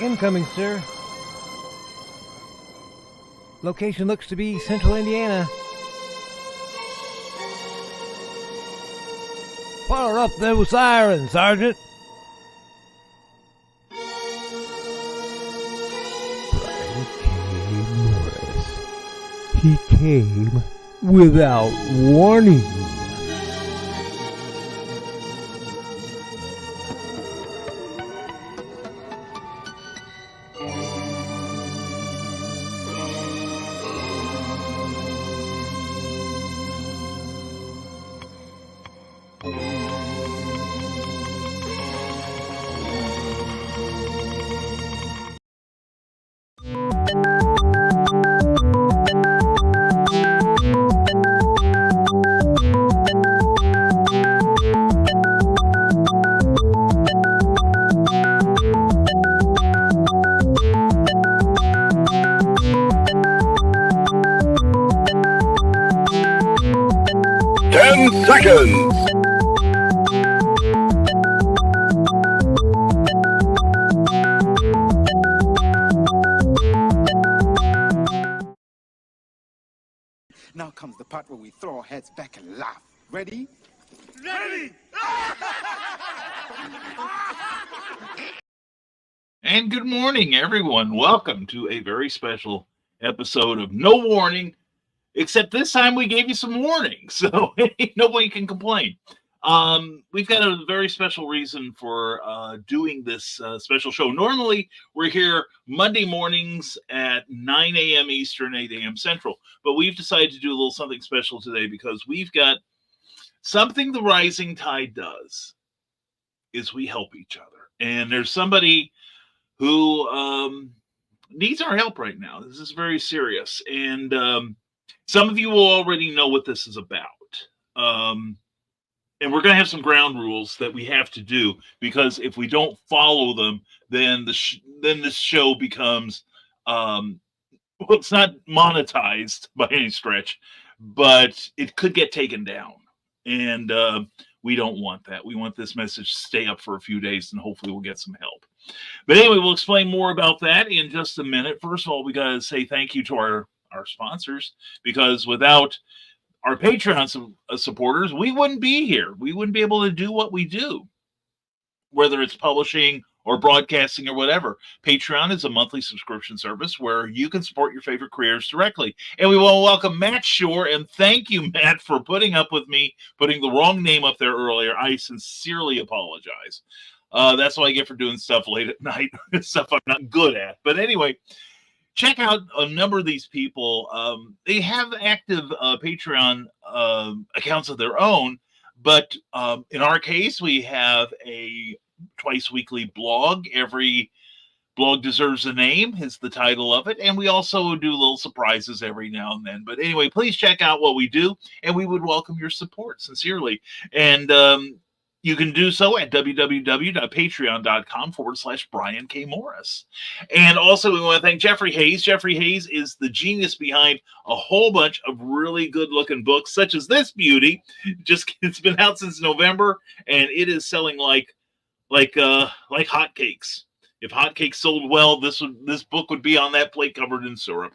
Incoming, sir. Location looks to be Central Indiana. Fire up those sirens, Sergeant. Brian K. Morris. He came without warning. Seconds. Now comes the part where we throw our heads back and laugh. Ready? Ready! And good morning, everyone. Welcome to a very special episode of No Warning, except this time we gave you some warning, so nobody can complain. We've got a very special reason for doing this special show. Normally, we're here Monday mornings at 9 a.m. Eastern, 8 a.m. Central, but we've decided to do a little something special today because we've got something the Rising Tide does is we help each other. And there's somebody who needs our help right now. This is very serious. And some of you will already know what this is about. And we're going to have some ground rules that we have to do, because if we don't follow them, then then this show becomes, well, it's not monetized by any stretch, but it could get taken down. And we don't want that. We want this message to stay up for a few days, and hopefully we'll get some help. But anyway, we'll explain more about that in just a minute. First of all, we got to say thank you to our sponsors, because without our Patreon supporters, we wouldn't be here. We wouldn't be able to do what we do, whether it's publishing or broadcasting or whatever. Patreon is a monthly subscription service where you can support your favorite creators directly. And we want to welcome Matt Shore, and thank you, Matt, for putting up with me putting the wrong name up there earlier. I sincerely apologize. That's what I get for doing stuff late at night, stuff I'm not good at. But anyway, check out a number of these people. They have active Patreon accounts of their own, but in our case, we have a twice weekly blog. Every blog deserves a name is the title of it, and we also do little surprises every now and then. But anyway, please check out what we do, and we would welcome your support sincerely. And you can do so at www.patreon.com/Brian K. Morris. And also, we want to thank Jeffrey Hayes. Jeffrey Hayes is the genius behind a whole bunch of really good-looking books, such as this beauty. It's been out since November, and it is selling like hotcakes. If hotcakes sold well, this book would be on that plate covered in syrup.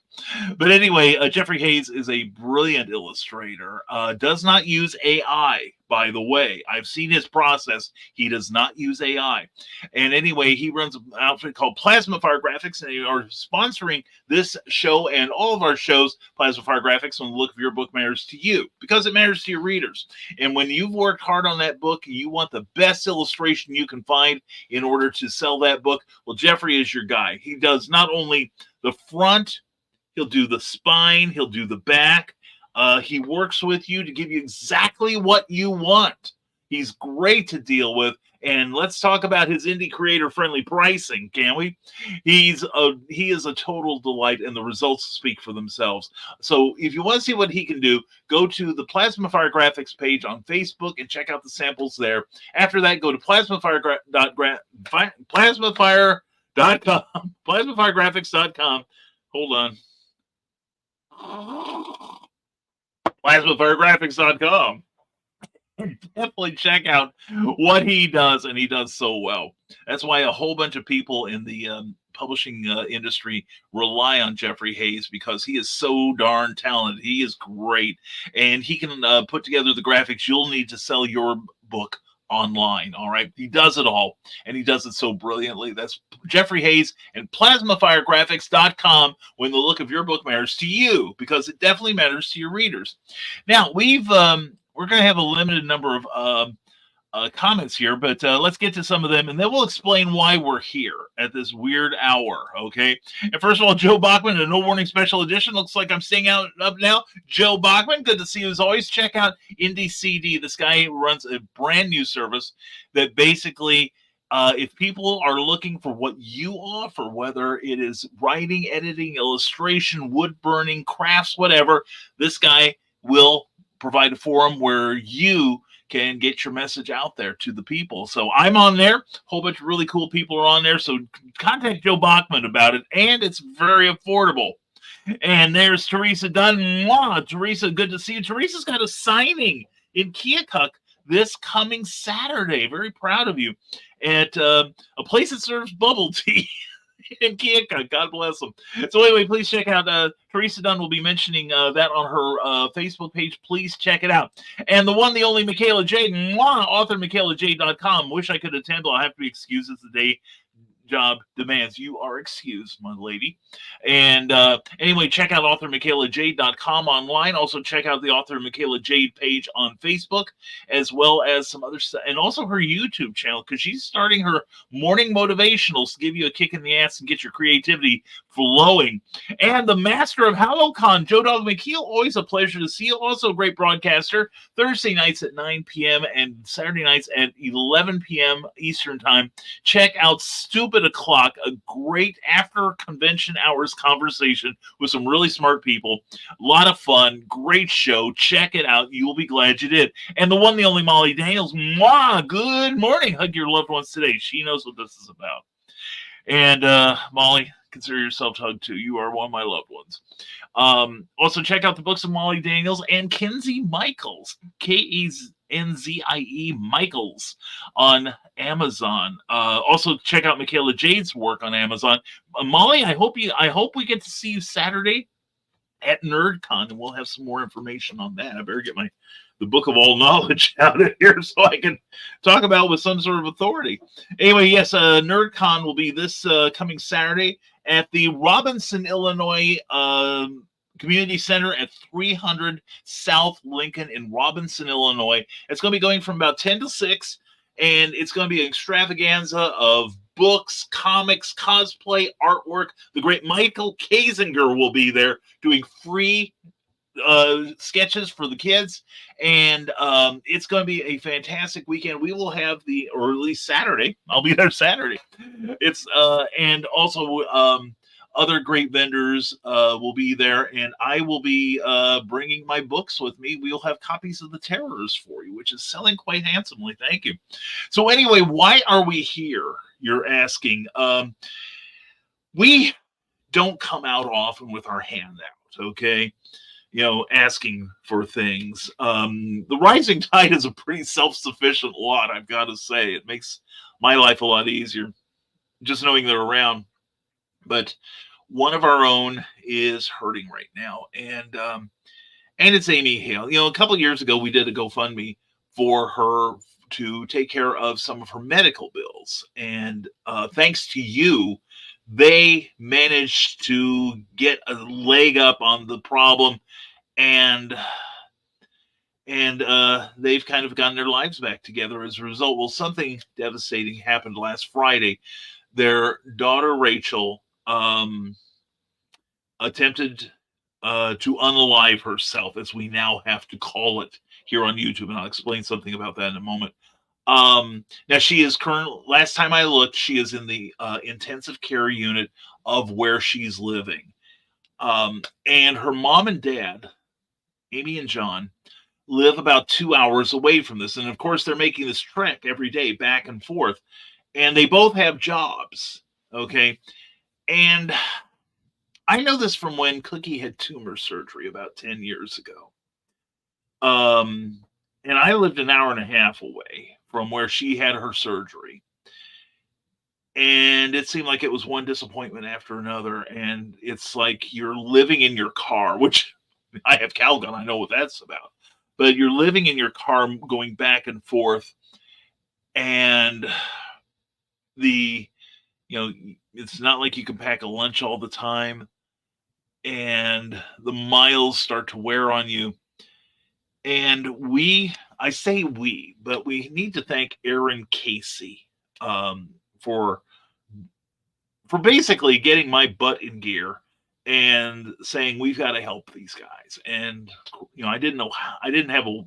But anyway, Jeffrey Hayes is a brilliant illustrator. Does not use AI, by the way. I've seen his process. He does not use AI. And anyway, he runs an outfit called Plasma Fire Graphics, and they are sponsoring this show and all of our shows. Plasma Fire Graphics, when the look of your book matters to you, because it matters to your readers. And when you've worked hard on that book and you want the best illustration you can find in order to sell that book, well, Jeffrey is your guy. He does not only the front, he'll do the spine, he'll do the back. He works with you to give you exactly what you want. He's great to deal with. And let's talk about his indie creator-friendly pricing, can we? He is a total delight, and the results speak for themselves. So if you want to see what he can do, go to the Plasma Fire Graphics page on Facebook and check out the samples there. After that, go to plasmafiregraphics.com. Hold on. plasmafiregraphics.com. Definitely check out what he does, and he does so well. That's why a whole bunch of people in the publishing industry rely on Jeffrey Hayes because he is so darn talented. He is great, and he can put together the graphics you'll need to sell your book online. All right, he does it all, and he does it so brilliantly. That's Jeffrey Hayes and PlasmaFireGraphics.com. When the look of your book matters to you, because it definitely matters to your readers. Now we're going to have a limited number of comments here, but let's get to some of them, and then we'll explain why we're here at this weird hour, okay? And first of all, Joe Bachman, a No Warning Special Edition. Looks like I'm staying up now. Joe Bachman, good to see you as always. Check out Indie CD. This guy runs a brand new service that basically, if people are looking for what you offer, whether it is writing, editing, illustration, wood burning, crafts, whatever, this guy will provide a forum where you can get your message out there to the people. So I'm on there. A whole bunch of really cool people are on there. So contact Joe Bachman about it. And it's very affordable. And there's Teresa Dunn. Mwah! Teresa, good to see you. Teresa's got a signing in Keokuk this coming Saturday. Very proud of you. At a place that serves bubble tea in Keokuk. God bless them. So anyway, please check out Teresa Dunn will be mentioning that on her Facebook page. Please check it out. And the one, the only Michaela Jade, author MichaelaJade.com. Wish I could attend, but I'll have to be excused as the day job demands. You are excused, my lady. And anyway, check out author MichaelaJade.com online. Also check out the author Michaela Jade page on Facebook, as well as some other stuff, and also her YouTube channel, because she's starting her morning motivationals to give you a kick in the ass and get your creativity flowing. And the master of HalloCon, Joe Dog McKeel, always a pleasure to see you. Also a great broadcaster. Thursday nights at 9 p.m. and Saturday nights at 11 p.m. Eastern Time. Check out Stupid O'Clock, a great after convention hours conversation with some really smart people. A lot of fun. Great show. Check it out. You will be glad you did. And the one, the only Molly Daniels. Mwah! Good morning. Hug your loved ones today. She knows what this is about. And Molly, consider yourself hugged too. You are one of my loved ones. Also, check out the books of Molly Daniels and Kenzie Michaels, Kenzie Michaels, on Amazon. Also, check out Michaela Jade's work on Amazon. Molly, I hope we get to see you Saturday at NerdCon, and we'll have some more information on that. I better get the book of all knowledge out of here so I can talk about it with some sort of authority. Anyway, yes, NerdCon will be this coming Saturday at the Robinson, Illinois Community Center at 300 South Lincoln in Robinson, Illinois. It's going to be going from about 10 to 6, and it's going to be an extravaganza of books, comics, cosplay, artwork. The great Michael Kazinger will be there doing free sketches for the kids, and it's going to be a fantastic weekend. We will have or at least Saturday. I'll be there Saturday. It's and also other great vendors will be there, and I will be bringing my books with me. We'll have copies of The Terrors for you, which is selling quite handsomely. Thank you. So anyway, why are we here? You're asking. We don't come out often with our hand out, okay? Asking for things. The Rising Tide is a pretty self-sufficient lot, I've got to say. It makes my life a lot easier, just knowing they're around. But one of our own is hurting right now, and it's Amy Hale. A couple of years ago, we did a GoFundMe for her to take care of some of her medical bills, and thanks to you, they managed to get a leg up on the problem, and they've kind of gotten their lives back together as a result. Well, something devastating happened last Friday. Their daughter, Rachel, attempted to unalive herself, as we now have to call it here on YouTube, and I'll explain something about that in a moment. Now she is last time I looked, she is in the intensive care unit of where she's living. And her mom and dad, Amy and John, live about 2 hours away from this. And of course, they're making this trek every day back and forth. And they both have jobs. Okay. And I know this from when Cookie had tumor surgery about 10 years ago. And I lived an hour and a half away from where she had her surgery. and it seemed like it was one disappointment after another. And it's like you're living in your car, which I have Calgon, I know what that's about. But you're living in your car going back and forth, and the it's not like you can pack a lunch all the time, and the miles start to wear on you. And I say we, but we need to thank Aaron Casey for basically getting my butt in gear and saying we've got to help these guys. And I didn't know how, I didn't have a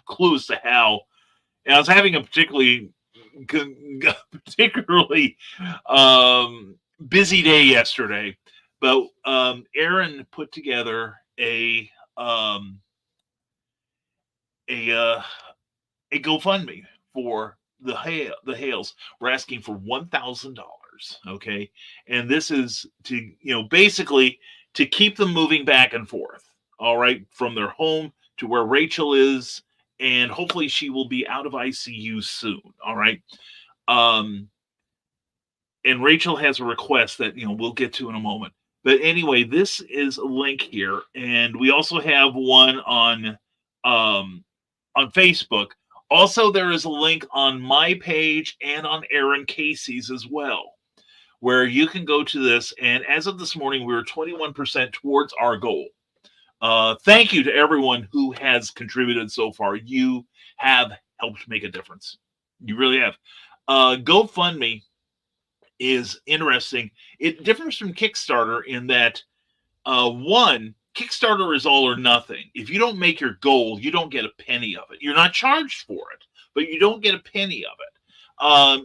clue as to how. And I was having a particularly busy day yesterday, but Aaron put together a GoFundMe for the Hales. We're asking for $1,000. Okay, and this is to basically to keep them moving back and forth. All right, from their home to where Rachel is, and hopefully she will be out of ICU soon. All right. And Rachel has a request that we'll get to in a moment. But anyway, this is a link here, and we also have one on Facebook. Also, there is a link on my page and on Aaron Casey's as well, where you can go to this. And as of this morning, we were 21% towards our goal. Thank you to everyone who has contributed so far. You have helped make a difference. You really have. GoFundMe is interesting. It differs from Kickstarter in that, one, Kickstarter is all or nothing. If you don't make your goal, you don't get a penny of it. You're not charged for it, but you don't get a penny of it.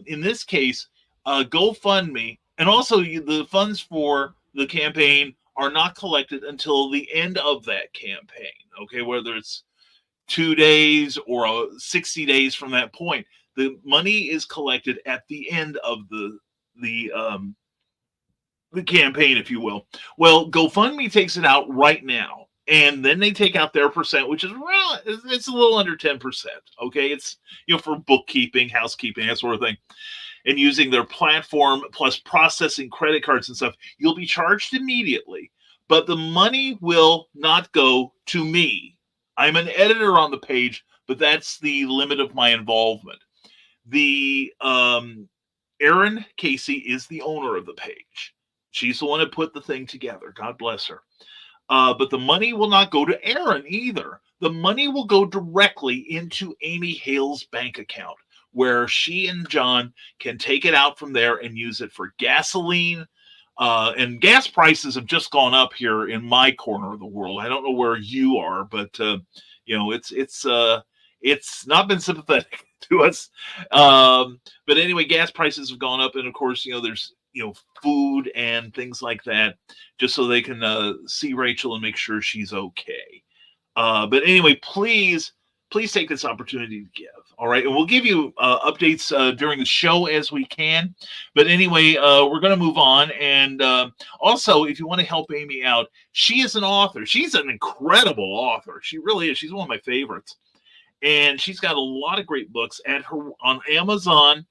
In this case, GoFundMe, and also the funds for the campaign are not collected until the end of that campaign. Okay, whether it's 2 days or 60 days from that point, the money is collected at the end of the campaign, if you will. Well, GoFundMe takes it out right now, and then they take out their percent, which is around, it's a little under 10%. Okay, it's for bookkeeping, housekeeping, that sort of thing, and using their platform plus processing credit cards and stuff. You'll be charged immediately, but the money will not go to me. I'm an editor on the page, but that's the limit of my involvement. The Aaron Casey is the owner of the page. She's the one that put the thing together. God bless her. But the money will not go to Aaron either. The money will go directly into Amy Hale's bank account, where she and John can take it out from there and use it for gasoline. And gas prices have just gone up here in my corner of the world. I don't know where you are, but it's not been sympathetic to us. But anyway, gas prices have gone up, and of course, there's food and things like that, just so they can see Rachel and make sure she's okay. But anyway, please take this opportunity to give. All right, and we'll give you updates during the show as we can. But anyway, we're going to move on. And also, if you want to help Amy out, she is an author. She's an incredible author. She really is. She's one of my favorites. And she's got a lot of great books on Amazon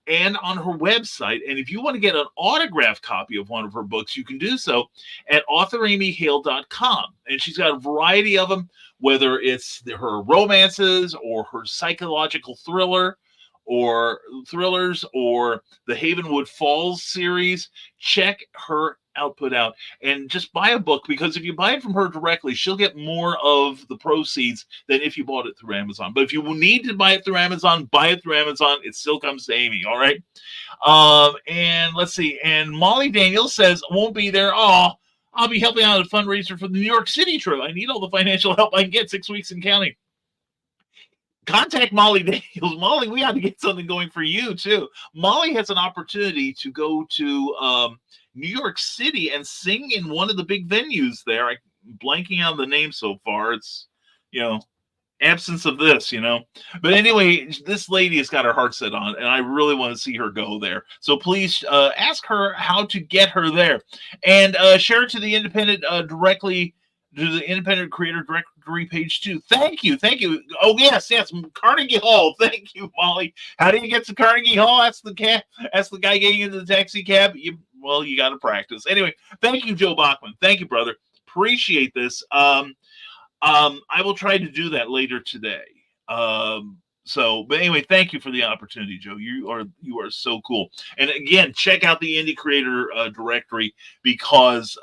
and on her website. And if you want to get an autographed copy of one of her books, you can do so at authoramyhale.com. And she's got a variety of them, whether it's her romances or her psychological thrillers or the Havenwood Falls series. Check her output out and just buy a book, because if you buy it from her directly, she'll get more of the proceeds than if you bought it through Amazon. But if you need to buy it through Amazon, buy it through Amazon. It still comes to Amy. All right. And let's see. And Molly Daniels says, won't be there. Oh, I'll be helping out at a fundraiser for the New York City trip. I need all the financial help I can get, 6 weeks and counting. Contact Molly Daniels. Molly, we have to get something going for you too. Molly has an opportunity to go to New York City and sing in one of the big venues there. I'm blanking on the name so far. It's, absence of this, But anyway, this lady has got her heart set on, and I really want to see her go there. So please ask her how to get her there, and share it to the Independent directly to the Independent Creator Directory page too. Thank you. Oh yes, Carnegie Hall. Thank you, Molly. How do you get to Carnegie Hall? That's the guy getting into the taxi cab. You got to practice. Anyway, thank you, Joe Bachman. Thank you, brother. Appreciate this. I will try to do that later today. But anyway, thank you for the opportunity, Joe. You are so cool. And again, check out the Indie Creator Directory, because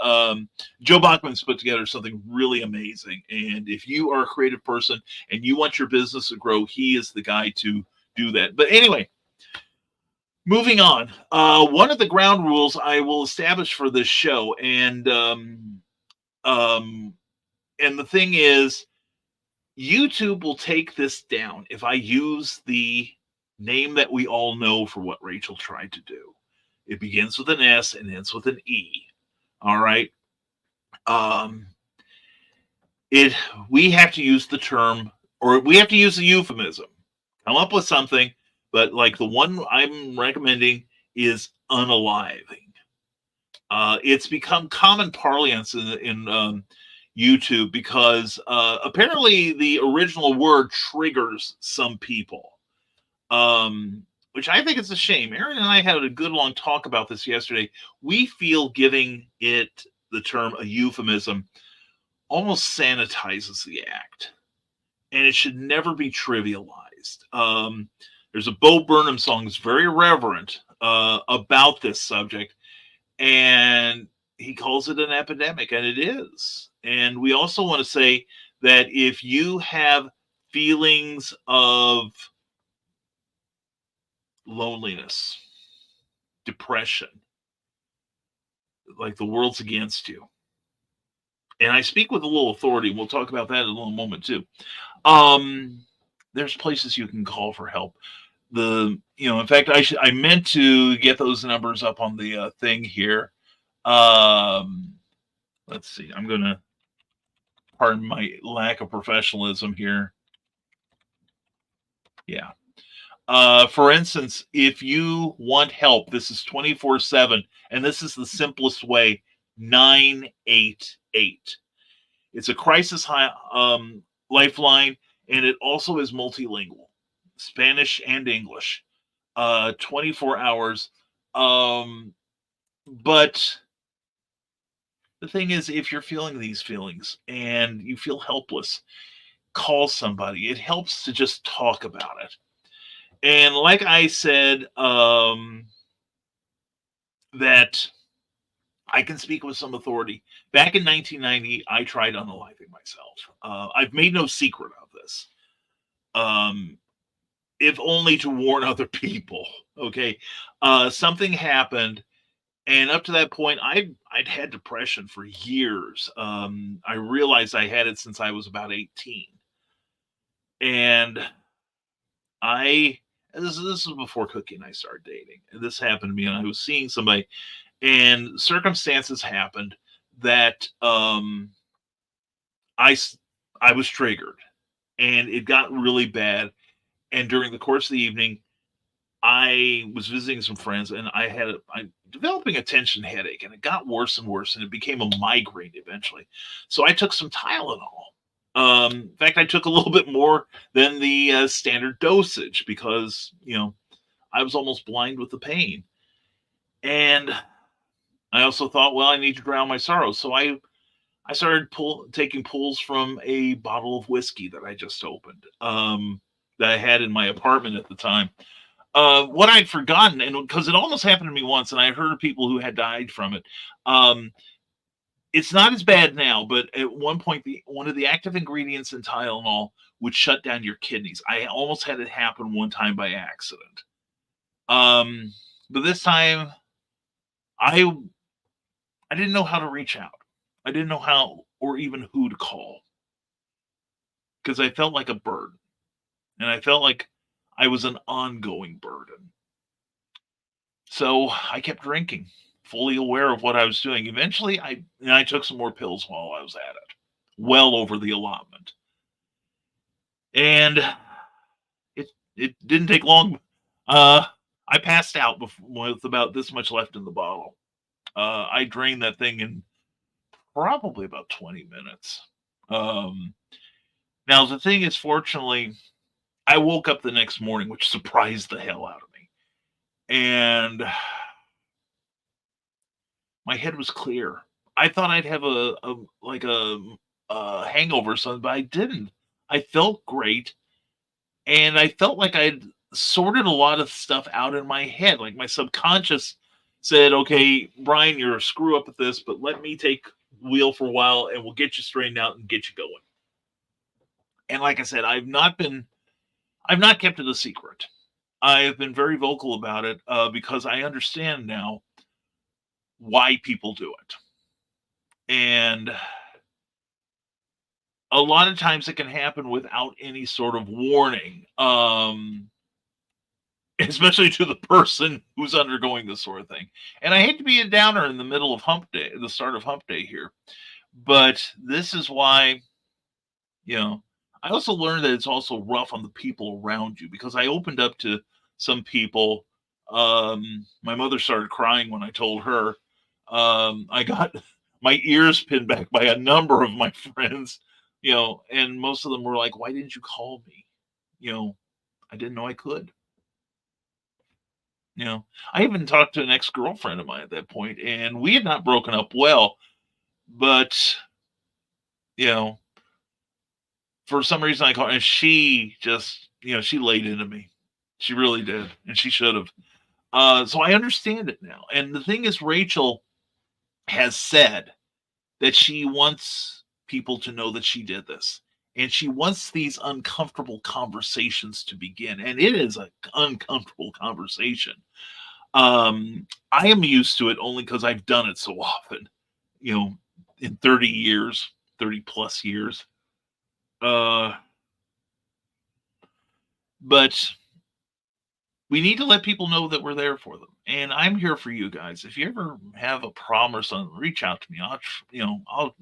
Joe Bachman's put together something really amazing. And if you are a creative person and you want your business to grow, he is the guy to do that. But anyway, moving on. One of the ground rules I will establish for this show, and the thing is, YouTube will take this down if I use the name that we all know for what Rachel tried to do. It begins with an S and ends with an E. All right. We have to use the term, or we have to use a euphemism. Come up with something, but like the one I'm recommending is unaliving. It's become common parlance in YouTube, because apparently the original word triggers some people, which I think is a shame. Aaron and I had a good long talk about this yesterday. We feel giving it the term a euphemism almost sanitizes the act, and it should never be trivialized. There's a Bo Burnham song that's very reverent about this subject, and he calls it an epidemic, and it is. And we also want to say that if you have feelings of loneliness, depression, like the world's against you, and I speak with a little authority, we'll talk about that in a little moment too. There's places you can call for help. In fact, I meant to get those numbers up on the thing here. Let's see. I'm going to pardon my lack of professionalism here. Yeah. For instance, if you want help, this is 24/7, and this is the simplest way: 988. It's a crisis lifeline, and it also is multilingual, Spanish and English, 24 hours. But the thing is, if you're feeling these feelings and you feel helpless, call somebody. It helps to just talk about it. And like I said, that I can speak with some authority. Back in 1990, I tried unaliving myself. I've made no secret of this, if only to warn other people. Okay, something happened. And up to that point, I'd had depression for years. I realized I had it since I was about 18. And this is before Cookie and I started dating. And this happened to me, and I was seeing somebody, and circumstances happened that I was triggered, and it got really bad. And during the course of the evening, I was visiting some friends, and I'm developing a tension headache, and it got worse and worse, and it became a migraine eventually. So I took some Tylenol. In fact, I took a little bit more than the standard dosage, because I was almost blind with the pain. And I also thought, well, I need to drown my sorrows. So I started taking pulls from a bottle of whiskey that I just opened, that I had in my apartment at the time. What I'd forgotten, and because it almost happened to me once, and I heard of people who had died from it. It's not as bad now, but at one point, one of the active ingredients in Tylenol would shut down your kidneys. I almost had it happen one time by accident. But this time, I didn't know how to reach out. I didn't know how or even who to call, because I felt like a burden, and I felt like I was an ongoing burden. So I kept drinking, fully aware of what I was doing. Eventually, I took some more pills while I was at it, well over the allotment. And it didn't take long. I passed out with about this much left in the bottle. I drained that thing in probably about 20 minutes. Now, the thing is, fortunately, I woke up the next morning, which surprised the hell out of me. And my head was clear. I thought I'd have a hangover or something, but I didn't. I felt great, and I felt like I'd sorted a lot of stuff out in my head. Like my subconscious said, "Okay, Brian, you're a screw up at this, but let me take the wheel for a while, and we'll get you straightened out and get you going." And like I said, I've not kept it a secret. I've been very vocal about it because I understand now why people do it. And a lot of times it can happen without any sort of warning, especially to the person who's undergoing this sort of thing. And I hate to be a downer in the middle of hump day, the start of hump day here, but this is why, you know, I also learned that it's also rough on the people around you because I opened up to some people. My mother started crying when I told her. I got my ears pinned back by a number of my friends, and most of them were like, "Why didn't you call me?" I didn't know I could. I even talked to an ex-girlfriend of mine at that point, and we had not broken up well, but you know, for some reason I called, and she just, she laid into me. She really did, and she should have. So I understand it now. And the thing is, Rachel has said that she wants people to know that she did this. And she wants these uncomfortable conversations to begin. And it is an uncomfortable conversation. I am used to it only because I've done it so often, in 30 years, 30 plus years. But we need to let people know that we're there for them. And I'm here for you guys. If you ever have a problem or something, reach out to me. I'll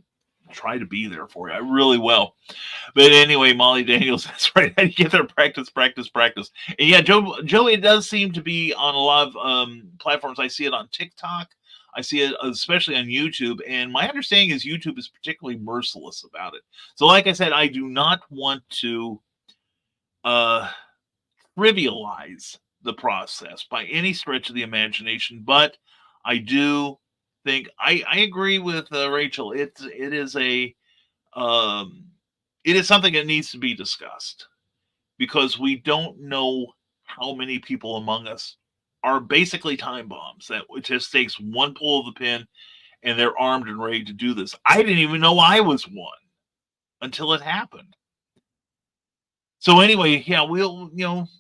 try to be there for you. I really will. But anyway, Molly Daniels, that's right. I get there, practice. And yeah, Joe, it does seem to be on a lot of platforms. I see it on TikTok. I see it especially on YouTube. And my understanding is YouTube is particularly merciless about it. So like I said, I do not want to trivialize the process by any stretch of the imagination, but I do think I agree with Rachel. It is something that needs to be discussed because we don't know how many people among us are basically time bombs that it just takes one pull of the pin and they're armed and ready to do this. I didn't even know I was one until it happened. So anyway, yeah,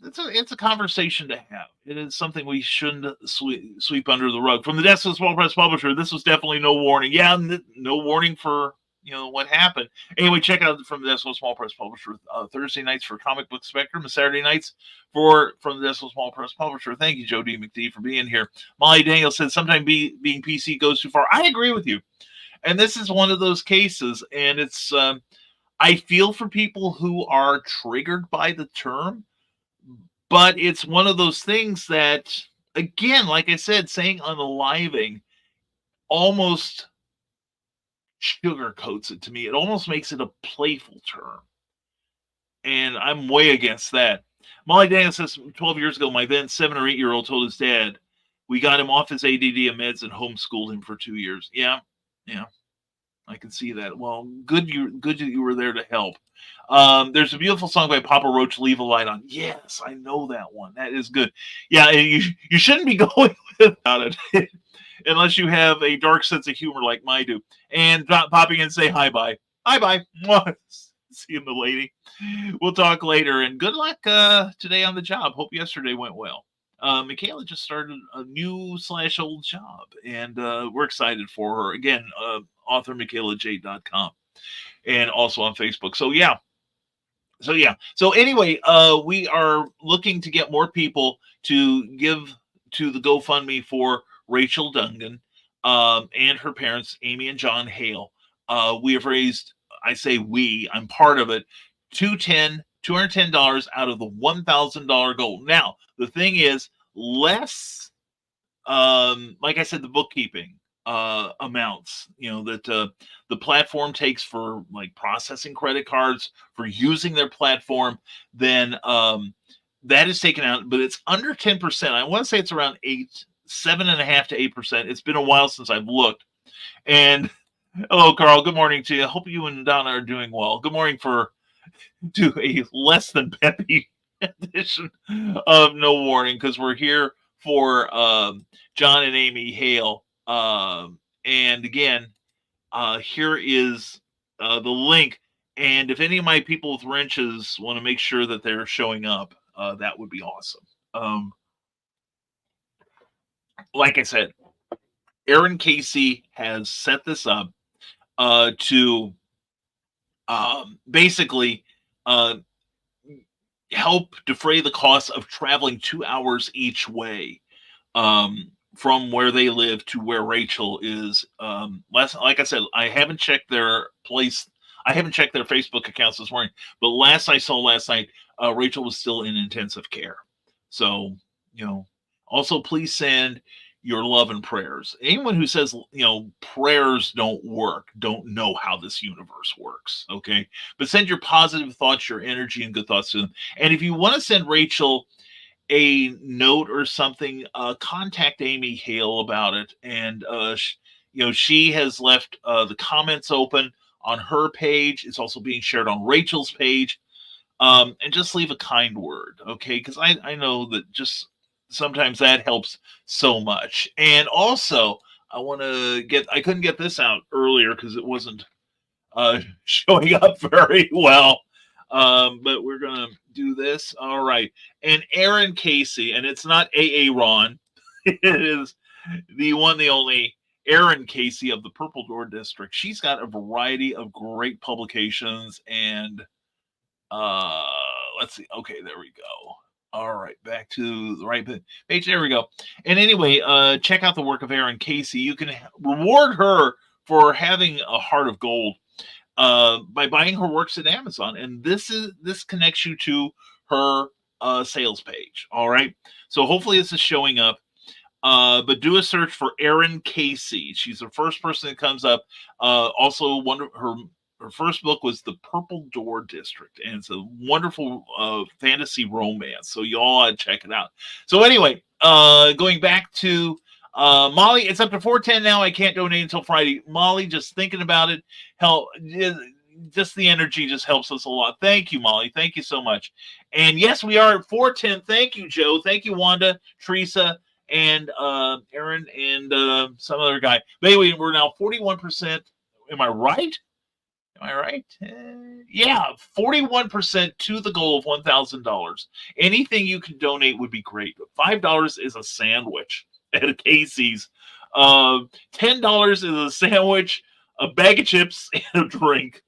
it's a conversation to have. It is something we shouldn't sweep under the rug. From the desk of the Small Press Publisher, this was definitely no warning. Yeah, no warning for, what happened. Anyway, check out From the Desk of the Small Press Publisher Thursday nights for Comic Book Spectrum and Saturday nights for From the Desk of the Small Press Publisher. Thank you, Joe D. McD, for being here. Molly Daniel said, sometimes being PC goes too far. I agree with you. And this is one of those cases, and it's... I feel for people who are triggered by the term, but it's one of those things that, again, like I said, saying unaliving almost sugarcoats it to me. It almost makes it a playful term. And I'm way against that. Molly Daniel says, 12 years ago, my then 7 or 8 year old told his dad, we got him off his ADD and meds and homeschooled him for 2 years. Yeah. I can see that. Well, good that you were there to help. There's a beautiful song by Papa Roach, Leave a Light On. Yes, I know that one. That is good. Yeah, you shouldn't be going without it unless you have a dark sense of humor like mine do. And popping in and say hi-bye. Hi-bye. See you, lady. We'll talk later. And good luck today on the job. Hope yesterday went well. Michaela just started a new / old job, and we're excited for her. Again, author MichaelaJ.com, and also on Facebook. So anyway, we are looking to get more people to give to the GoFundMe for Rachel Dungan and her parents, Amy and John Hale. We have raised, I say we, I'm part of it, $210 out of the $1,000 goal. Now, the thing is, less, like I said, the bookkeeping amounts, that the platform takes for like processing credit cards for using their platform, then that is taken out, but it's under 10%. I want to say it's around 7.5 to 8%. It's been a while since I've looked. And hello, Carl. Good morning to you. I hope you and Donna are doing well. Good morning to a less than peppy edition of No Warning, because we're here for John and Amy Hale. And again, here is the link. And if any of my people with wrenches want to make sure that they're showing up, that would be awesome. Like I said, Aaron Casey has set this up to basically help defray the cost of traveling 2 hours each way from where they live to where Rachel is. Like I said, I haven't checked their place. I haven't checked their Facebook accounts this morning, but last night, Rachel was still in intensive care. So, also please send your love and prayers. Anyone who says, prayers don't work, don't know how this universe works. Okay. But send your positive thoughts, your energy, and good thoughts to them. And if you want to send Rachel a note or something, contact Amy Hale about it. And, she has left the comments open on her page. It's also being shared on Rachel's page. And just leave a kind word. Okay. Because I know that just sometimes that helps so much. And also, I couldn't get this out earlier because it wasn't showing up very well. But we're going to do this. All right. And Aaron Casey, and it's not AA Ron. It is the one, the only Aaron Casey of the Purple Door District. She's got a variety of great publications. And let's see. Okay, there we go. All right, back to the right page. There we go. And anyway, check out the work of Aaron Casey. You can reward her for having a heart of gold by buying her works at Amazon. And this connects you to her sales page. All right. So hopefully this is showing up. But do a search for Aaron Casey. She's the first person that comes up. Also, her first book was The Purple Door District, and it's a wonderful fantasy romance. So you all ought to check it out. So anyway, going back to Molly, it's up to 410 now. I can't donate until Friday. Molly, just thinking about it, just the energy just helps us a lot. Thank you, Molly. Thank you so much. And yes, we are at 410. Thank you, Joe. Thank you, Wanda, Teresa, and Aaron, and some other guy. But anyway, we're now 41%. Am I right? Am I right? Yeah, 41% to the goal of $1,000. Anything you can donate would be great. $5 is a sandwich at Casey's. $10 is a sandwich, a bag of chips, and a drink.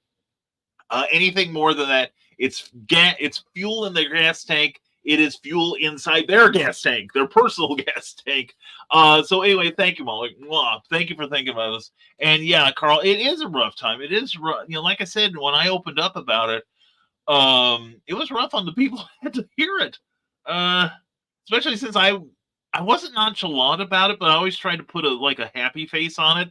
Anything more than that, it's fuel in their gas tank. It is fuel inside their gas tank, their personal gas tank. So anyway, thank you, Molly. Thank you for thinking about us. And yeah, Carl, it is a rough time. It is rough. Like I said, when I opened up about it, it was rough on the people who had to hear it. Especially since I wasn't nonchalant about it, but I always tried to put a happy face on it.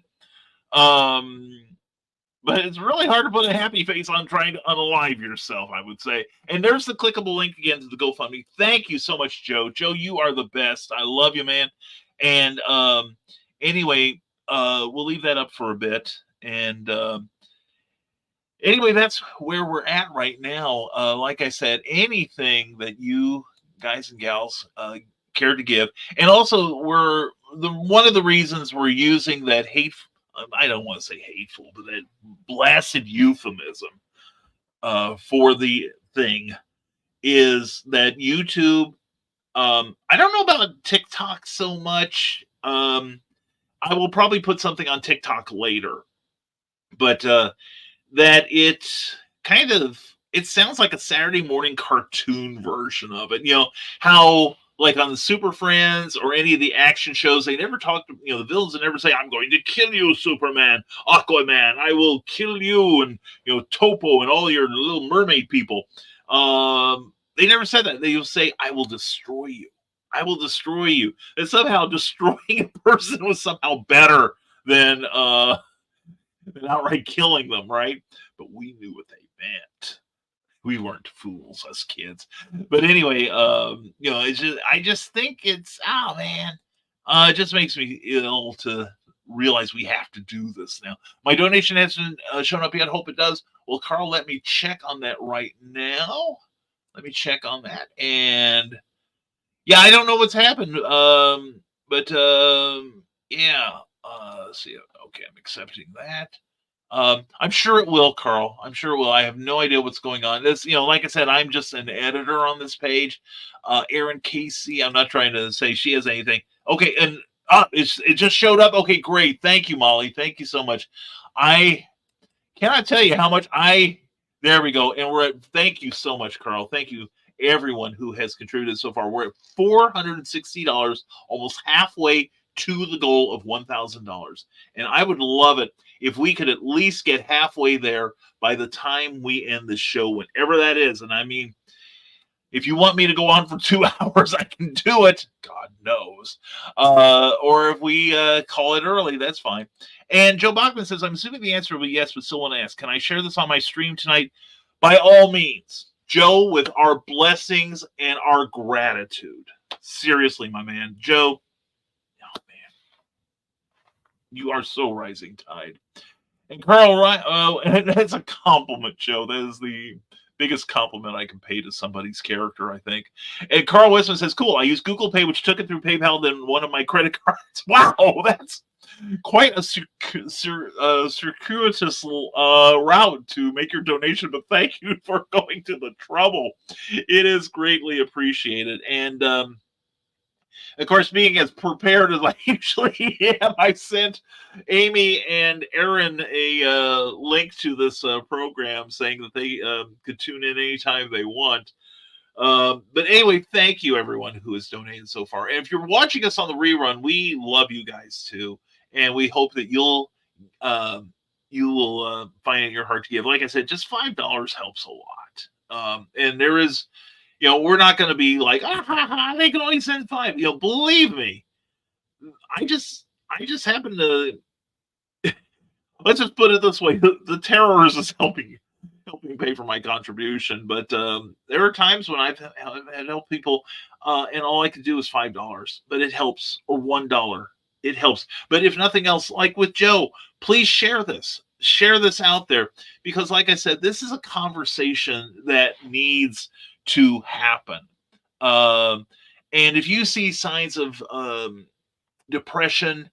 But it's really hard to put a happy face on trying to unalive yourself, I would say. And there's the clickable link again to the GoFundMe. Thank you so much, Joe. Joe, you are the best. I love you, man. And anyway, we'll leave that up for a bit. And anyway, that's where we're at right now. Like I said, anything that you guys and gals care to give. And also, one of the reasons we're using that I don't want to say hateful, but that blasted euphemism for the thing is that YouTube, I don't know about TikTok so much. I will probably put something on TikTok later, but that it sounds like a Saturday morning cartoon version of it. How like on the Super Friends or any of the action shows, they never talk to, the villains would never say, I'm going to kill you, Superman, Aquaman, I will kill you, and, Topo and all your little mermaid people. They never said that. They will say, I will destroy you. I will destroy you. And somehow destroying a person was somehow better than outright killing them, right? But we knew what they meant. We weren't fools, us kids. But anyway, it's just I just think it's oh man, it just makes me ill to realize we have to do this now. My donation hasn't shown up yet. Hope it does. Well, Carl, let me check on that right now. Let me check on that. And yeah, I don't know what's happened. But yeah. Let's see. Okay, I'm accepting that. I'm sure it will, Carl. I'm sure it will. I have no idea what's going on. This, like I said, I'm just an editor on this page. Erin Casey, I'm not trying to say she has anything. Okay, and it just showed up. Okay, great. Thank you, Molly. Thank you so much. I cannot tell you how much there we go. And thank you so much, Carl. Thank you, everyone who has contributed so far. We're at $460, almost halfway to the goal of $1,000. And I would love it if we could at least get halfway there by the time we end the show, whenever that is. And I mean, if you want me to go on for 2 hours, I can do it. God knows. Or if we call it early, that's fine. And Joe Bachman says, I'm assuming the answer will be yes, but still want to ask, can I share this on my stream tonight? By all means, Joe, with our blessings and our gratitude. Seriously, my man. Joe, oh man, you are so rising tide. And Carl, and that's a compliment, Joe. That is the biggest compliment I can pay to somebody's character, I think. And Carl Westman says, cool, I used Google Pay, which took it through PayPal, then one of my credit cards. Wow, that's quite a circuitous route to make your donation, but thank you for going to the trouble. It is greatly appreciated. And of course, being as prepared as I usually am, I sent Amy and Aaron a link to this program saying that they could tune in anytime they want. But anyway, thank you, everyone who has donated so far. And if you're watching us on the rerun, we love you guys, too. And we hope that you will find it in your heart to give. Like I said, just $5 helps a lot. And there is... we're not going to be like, they can only send 5. Believe me, I just happen to, let's just put it this way. The terrors is helping pay for my contribution. But there are times when I've helped people and all I could do is $5, but it helps, or $1. It helps. But if nothing else, like with Joe, please share this out there, because like I said, this is a conversation that needs to happen. And if you see signs of depression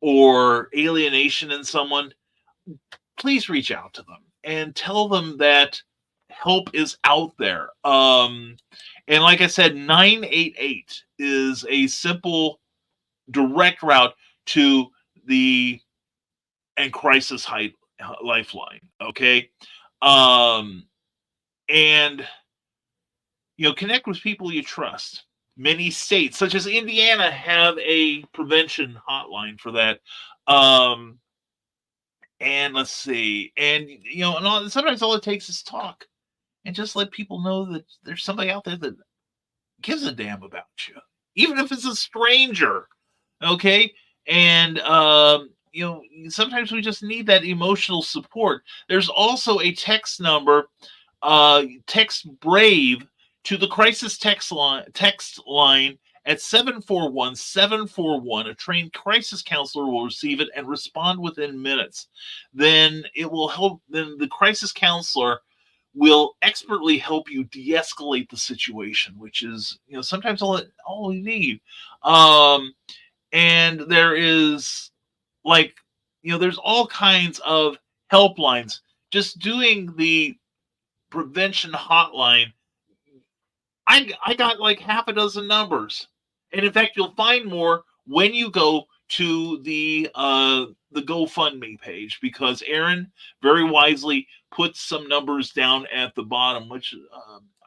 or alienation in someone, please reach out to them and tell them that help is out there. And like I said, 988 is a simple, direct route to the and crisis lifeline. Okay. And connect with people you trust. Many states, such as Indiana, have a prevention hotline for that. And let's see. And, sometimes all it takes is talk. And just let people know that there's somebody out there that gives a damn about you. Even if it's a stranger. Okay? And, sometimes we just need that emotional support. There's also a text number, text BRAVE, to the crisis text line at 741-741. A trained crisis counselor will receive it and respond within minutes. Then it will help. Then the crisis counselor will expertly help you de-escalate the situation, which is sometimes all we need. And there is there's all kinds of helplines. Just doing the prevention hotline, I got like half a dozen numbers. And in fact, you'll find more when you go to the GoFundMe page, because Aaron very wisely put some numbers down at the bottom, which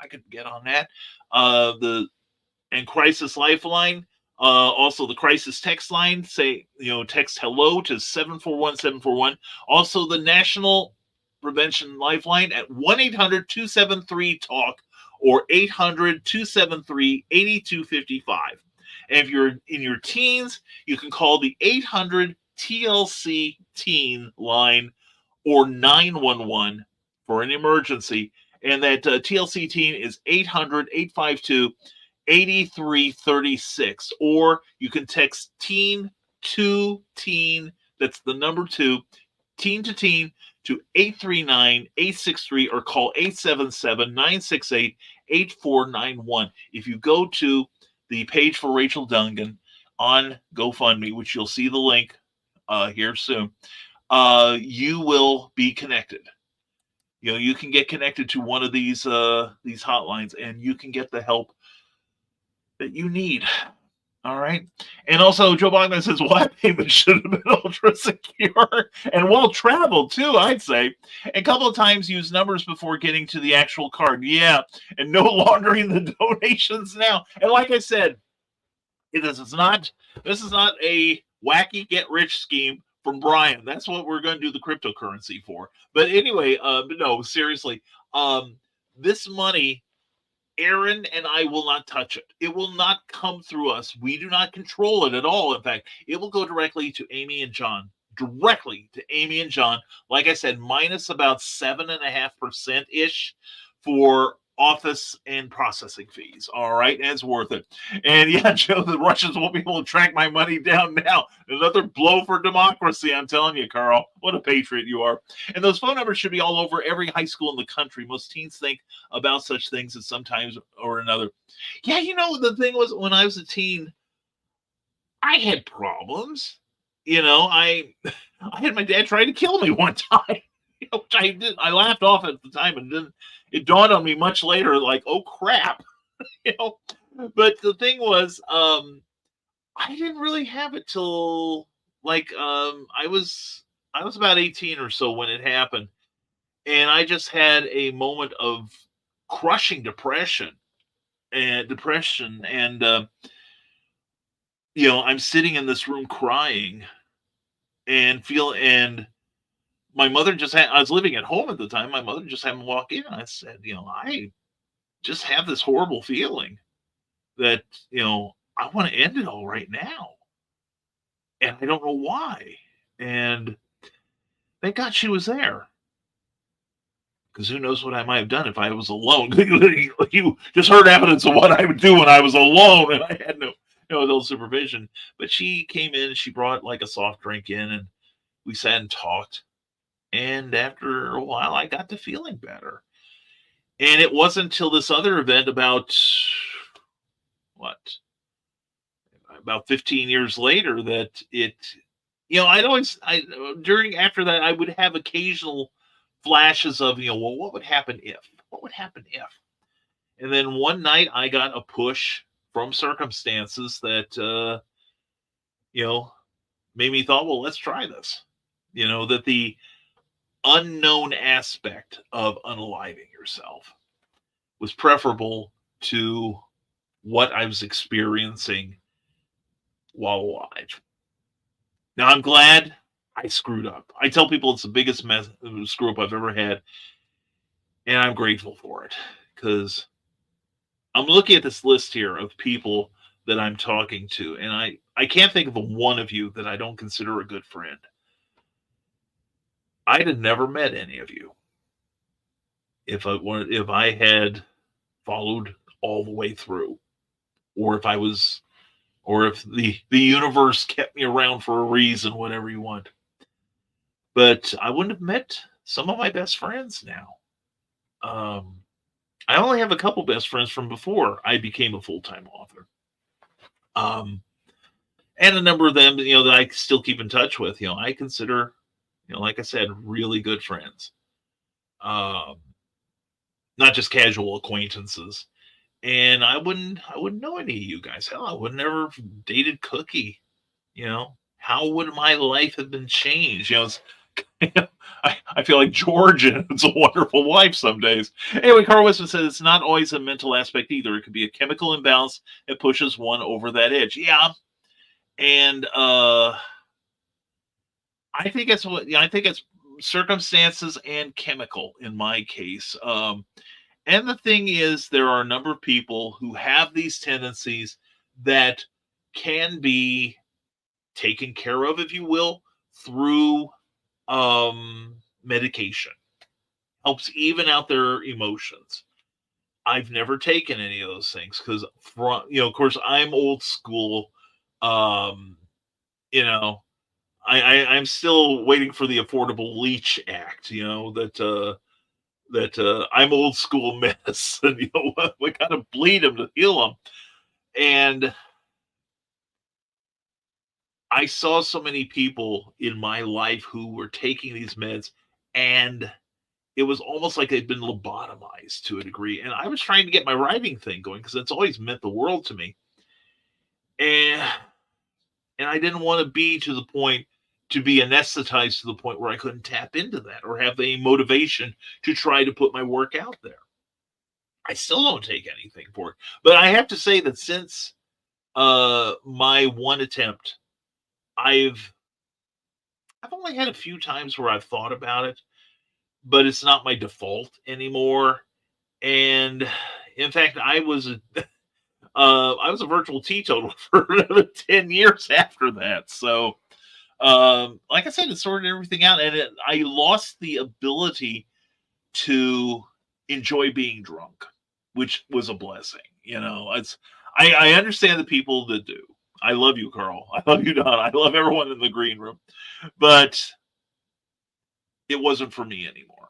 I could get on that. The Crisis Lifeline, also the crisis text line, text hello to 741-741. Also the National Prevention Lifeline at 1-800-273-TALK or 800-273-8255. And if you're in your teens, you can call the TLC Teen line or 911 for an emergency. And that TLC Teen is 800-852-8336. Or you can text teen to teen, that's the number 2, teen to teen, to 839-863, or call 877-968-8491. If you go to the page for Rachel Dungan on GoFundMe, which you'll see the link here soon, you will be connected. You can get connected to one of these hotlines, and you can get the help that you need. All right. And also, Joe Bogman says WAP payment should have been ultra secure and well traveled too, I'd say. A couple of times use numbers before getting to the actual card. Yeah. And no laundering the donations now. And like I said, this is not a wacky get rich scheme from Brian. That's what we're going to do the cryptocurrency for. But anyway, no, seriously, this money, Aaron and I will not touch it. It will not come through us. We do not control it at all. In fact, it will go directly to Amy and John. Directly to Amy and John. Like I said, minus about 7.5% ish for office and processing fees. All right, and it's worth it. And yeah, Joe, the Russians won't be able to track my money down now. Another blow for democracy. I'm telling you, Carl, what a patriot you are. And those phone numbers should be all over every high school in the country. Most teens think about such things at some times or another. Yeah, the thing was, when I was a teen, I had problems. I had my dad try to kill me one time. Which I did. I laughed off at the time, and then it dawned on me much later, like, oh crap, But the thing was, I didn't really have it till I was about 18 or so when it happened, and I just had a moment of crushing depression, and I'm sitting in this room crying, and my mother I was living at home at the time. My mother just had me walk in, and I said, I just have this horrible feeling that, I want to end it all right now. And I don't know why. And thank God she was there. Because who knows what I might have done if I was alone. You just heard evidence of what I would do when I was alone and I had no adult supervision. But she came in and she brought like a soft drink in, and we sat and talked. And after a while, I got to feeling better. And it wasn't until this other event about 15 years later that after that, I would have occasional flashes of, well, what would happen if? What would happen if? And then one night I got a push from circumstances that, made me thought, well, let's try this. That the unknown aspect of unaliving yourself was preferable to what I was experiencing while alive. Now, I'm glad I screwed up. I tell people it's the biggest screw up I've ever had, and I'm grateful for it, because I'm looking at this list here of people that I'm talking to, and I can't think of one of you that I don't consider a good friend. I'd have never met any of you if I had followed all the way through, or if the universe kept me around for a reason, whatever you want. But I wouldn't have met some of my best friends now. I only have a couple best friends from before I became a full-time author. And a number of them, that I still keep in touch with, I consider, like I said, really good friends. Not just casual acquaintances. And I wouldn't know any of you guys. Hell, I would never have dated Cookie. How would my life have been changed? I feel like George and It's a Wonderful Life some days. Anyway, Carl Weston says it's not always a mental aspect either. It could be a chemical imbalance that pushes one over that edge. Yeah. And I think it's circumstances and chemical in my case. And the thing is, there are a number of people who have these tendencies that can be taken care of, if you will, through medication. Helps even out their emotions. I've never taken any of those things because, of course, I'm old school. Um, you know, I'm still waiting for the Affordable Leach Act. That I'm old school mess, and we gotta bleed them to heal them. And I saw so many people in my life who were taking these meds, and it was almost like they'd been lobotomized to a degree. And I was trying to get my writing thing going because it's always meant the world to me. And I didn't want to be to the point to be anesthetized to the point where I couldn't tap into that or have any motivation to try to put my work out there. I still don't take anything for it. But I have to say that since my one attempt, I've only had a few times where I've thought about it, but it's not my default anymore. And in fact, I was a virtual teetotaler for another 10 years after that. So, like I said, it sorted everything out, and I lost the ability to enjoy being drunk, which was a blessing. I understand the people that do. I love you, Carl. I love you, Don. I love everyone in the green room, but it wasn't for me anymore.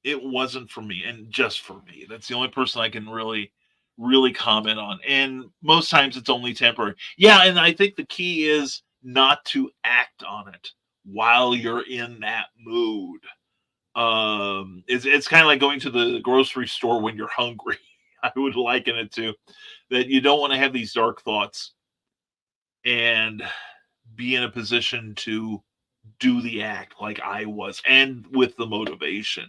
It wasn't for me, and just for me. That's the only person I can really comment on. And most times it's only temporary. Yeah, and I think the key is not to act on it while you're in that mood. It's kind of like going to the grocery store when you're hungry. I would liken it to that. You don't want to have these dark thoughts and be in a position to do the act like I was, and with the motivation.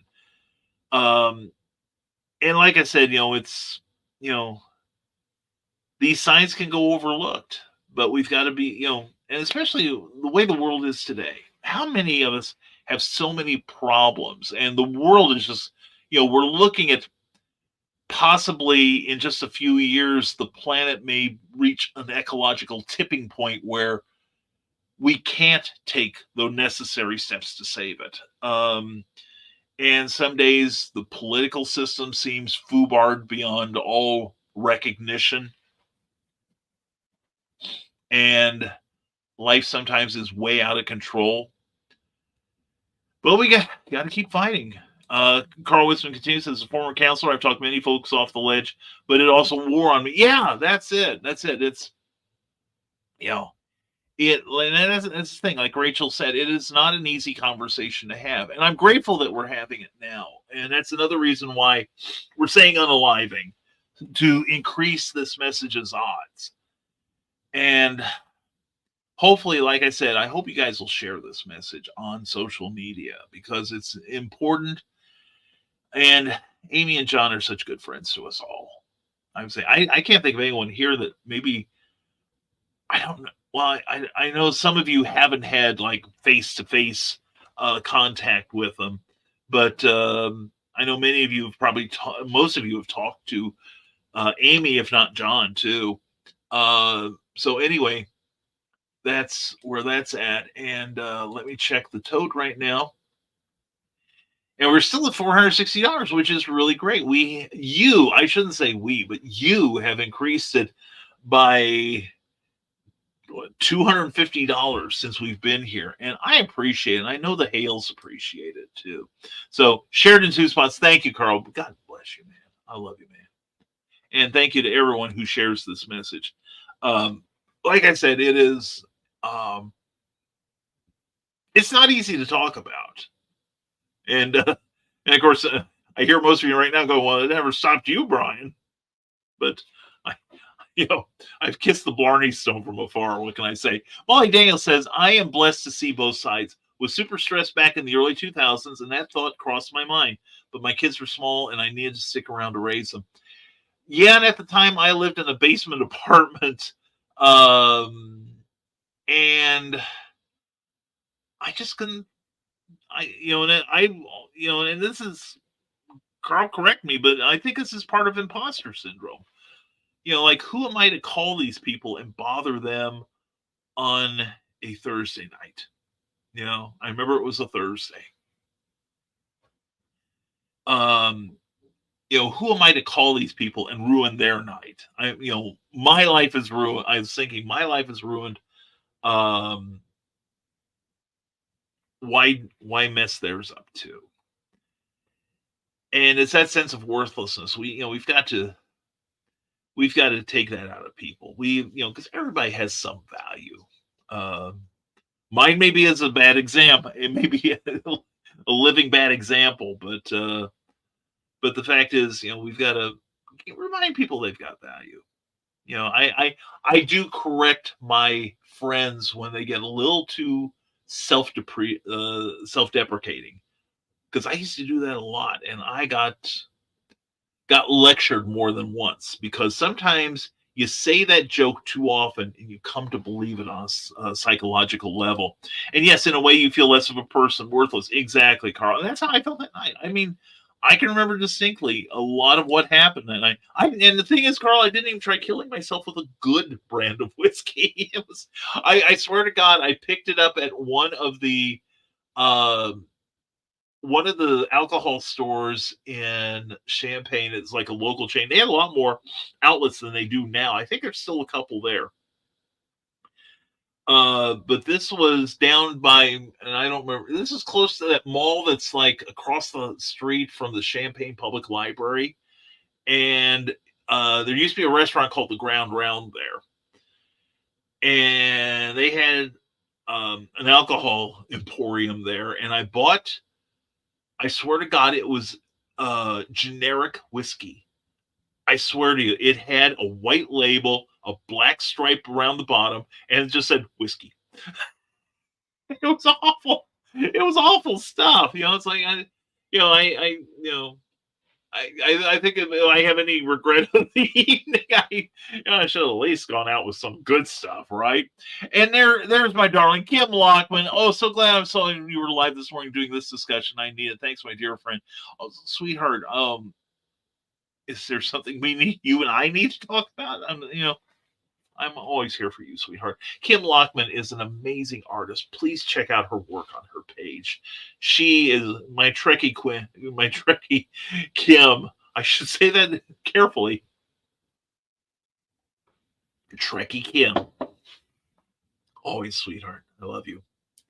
And like I said, it's, these signs can go overlooked, but we've got to be, and especially the way the world is today. How many of us have so many problems, and the world is just, we're looking at possibly in just a few years, the planet may reach an ecological tipping point where we can't take the necessary steps to save it. And some days the political system seems foobarred beyond all recognition. And life sometimes is way out of control. But we got to keep fighting. Carl Witzman continues, as a former counselor, I've talked many folks off the ledge, but it also wore on me. Yeah, that's it. It's, and that's the thing. Like Rachel said, it is not an easy conversation to have. And I'm grateful that we're having it now. And that's another reason why we're saying unaliving, to increase this message's odds. And hopefully, like I said, I hope you guys will share this message on social media because it's important. And Amy and John are such good friends to us all. I would say I can't think of anyone here that maybe, I don't know. Well, I know some of you haven't had like face-to-face contact with them, but I know many of you have probably, most of you have talked to Amy, if not John, too. So anyway, that's where that's at. And let me check the tote right now. And we're still at $460, which is really great. I shouldn't say we, but you have increased it by $250 since we've been here. And I appreciate it. I know the Hales appreciate it too. So shared in 2 spots. Thank you, Carl. God bless you, man. I love you, man. And thank you to everyone who shares this message. Like I said, it is, it's not easy to talk about. And of course, I hear most of you right now go, well, it never stopped you, Brian. But I've kissed the Blarney Stone from afar. What can I say? Molly Daniel says, I am blessed to see both sides. Was super stressed back in the early 2000s, and that thought crossed my mind. But my kids were small, and I needed to stick around to raise them. Yeah, and at the time, I lived in a basement apartment. And I just couldn't, and this is, Carl, correct me, but I think this is part of imposter syndrome. Like, who am I to call these people and bother them on a Thursday night? I remember it was a Thursday. Who am I to call these people and ruin their night? My life is ruined. I was thinking my life is ruined. Why mess theirs up too? And it's that sense of worthlessness. We've got to take that out of people. Because everybody has some value. Mine maybe is a bad example. It may be a living bad example, but the fact is, we've got to remind people they've got value. I do correct my friends when they get a little too self-deprecating, because I used to do that a lot, and I got lectured more than once, because sometimes you say that joke too often and you come to believe it on a psychological level. And yes, in a way, you feel less of a person, worthless. Exactly, Carl. And that's how I felt that night. I mean, I can remember distinctly a lot of what happened that night. And the thing is, Carl, I didn't even try killing myself with a good brand of whiskey. It was, I swear to God, I picked it up at one of the alcohol stores in Champaign. It's like a local chain. They had a lot more outlets than they do now. I think there's still a couple there. But this was down by, and I don't remember, this is close to that mall that's like across the street from the Champaign Public Library. And there used to be a restaurant called the Ground Round there. And they had an alcohol emporium there. And I swear to God, it was generic whiskey. I swear to you, it had a white label, a black stripe around the bottom, and it just said whiskey. It was awful. It was awful stuff. It's like I think if I have any regret of the evening, I should have at least gone out with some good stuff, right? And there's my darling Kim Lockman. Oh, so glad I saw you were live this morning doing this discussion. I need it. Thanks, my dear friend. Oh, sweetheart. Is there something you and I need to talk about? I'm always here for you, sweetheart. Kim Lockman is an amazing artist. Please check out her work on her page. She is my Trekkie Kim. I should say that carefully. Trekkie Kim. Always, sweetheart. I love you.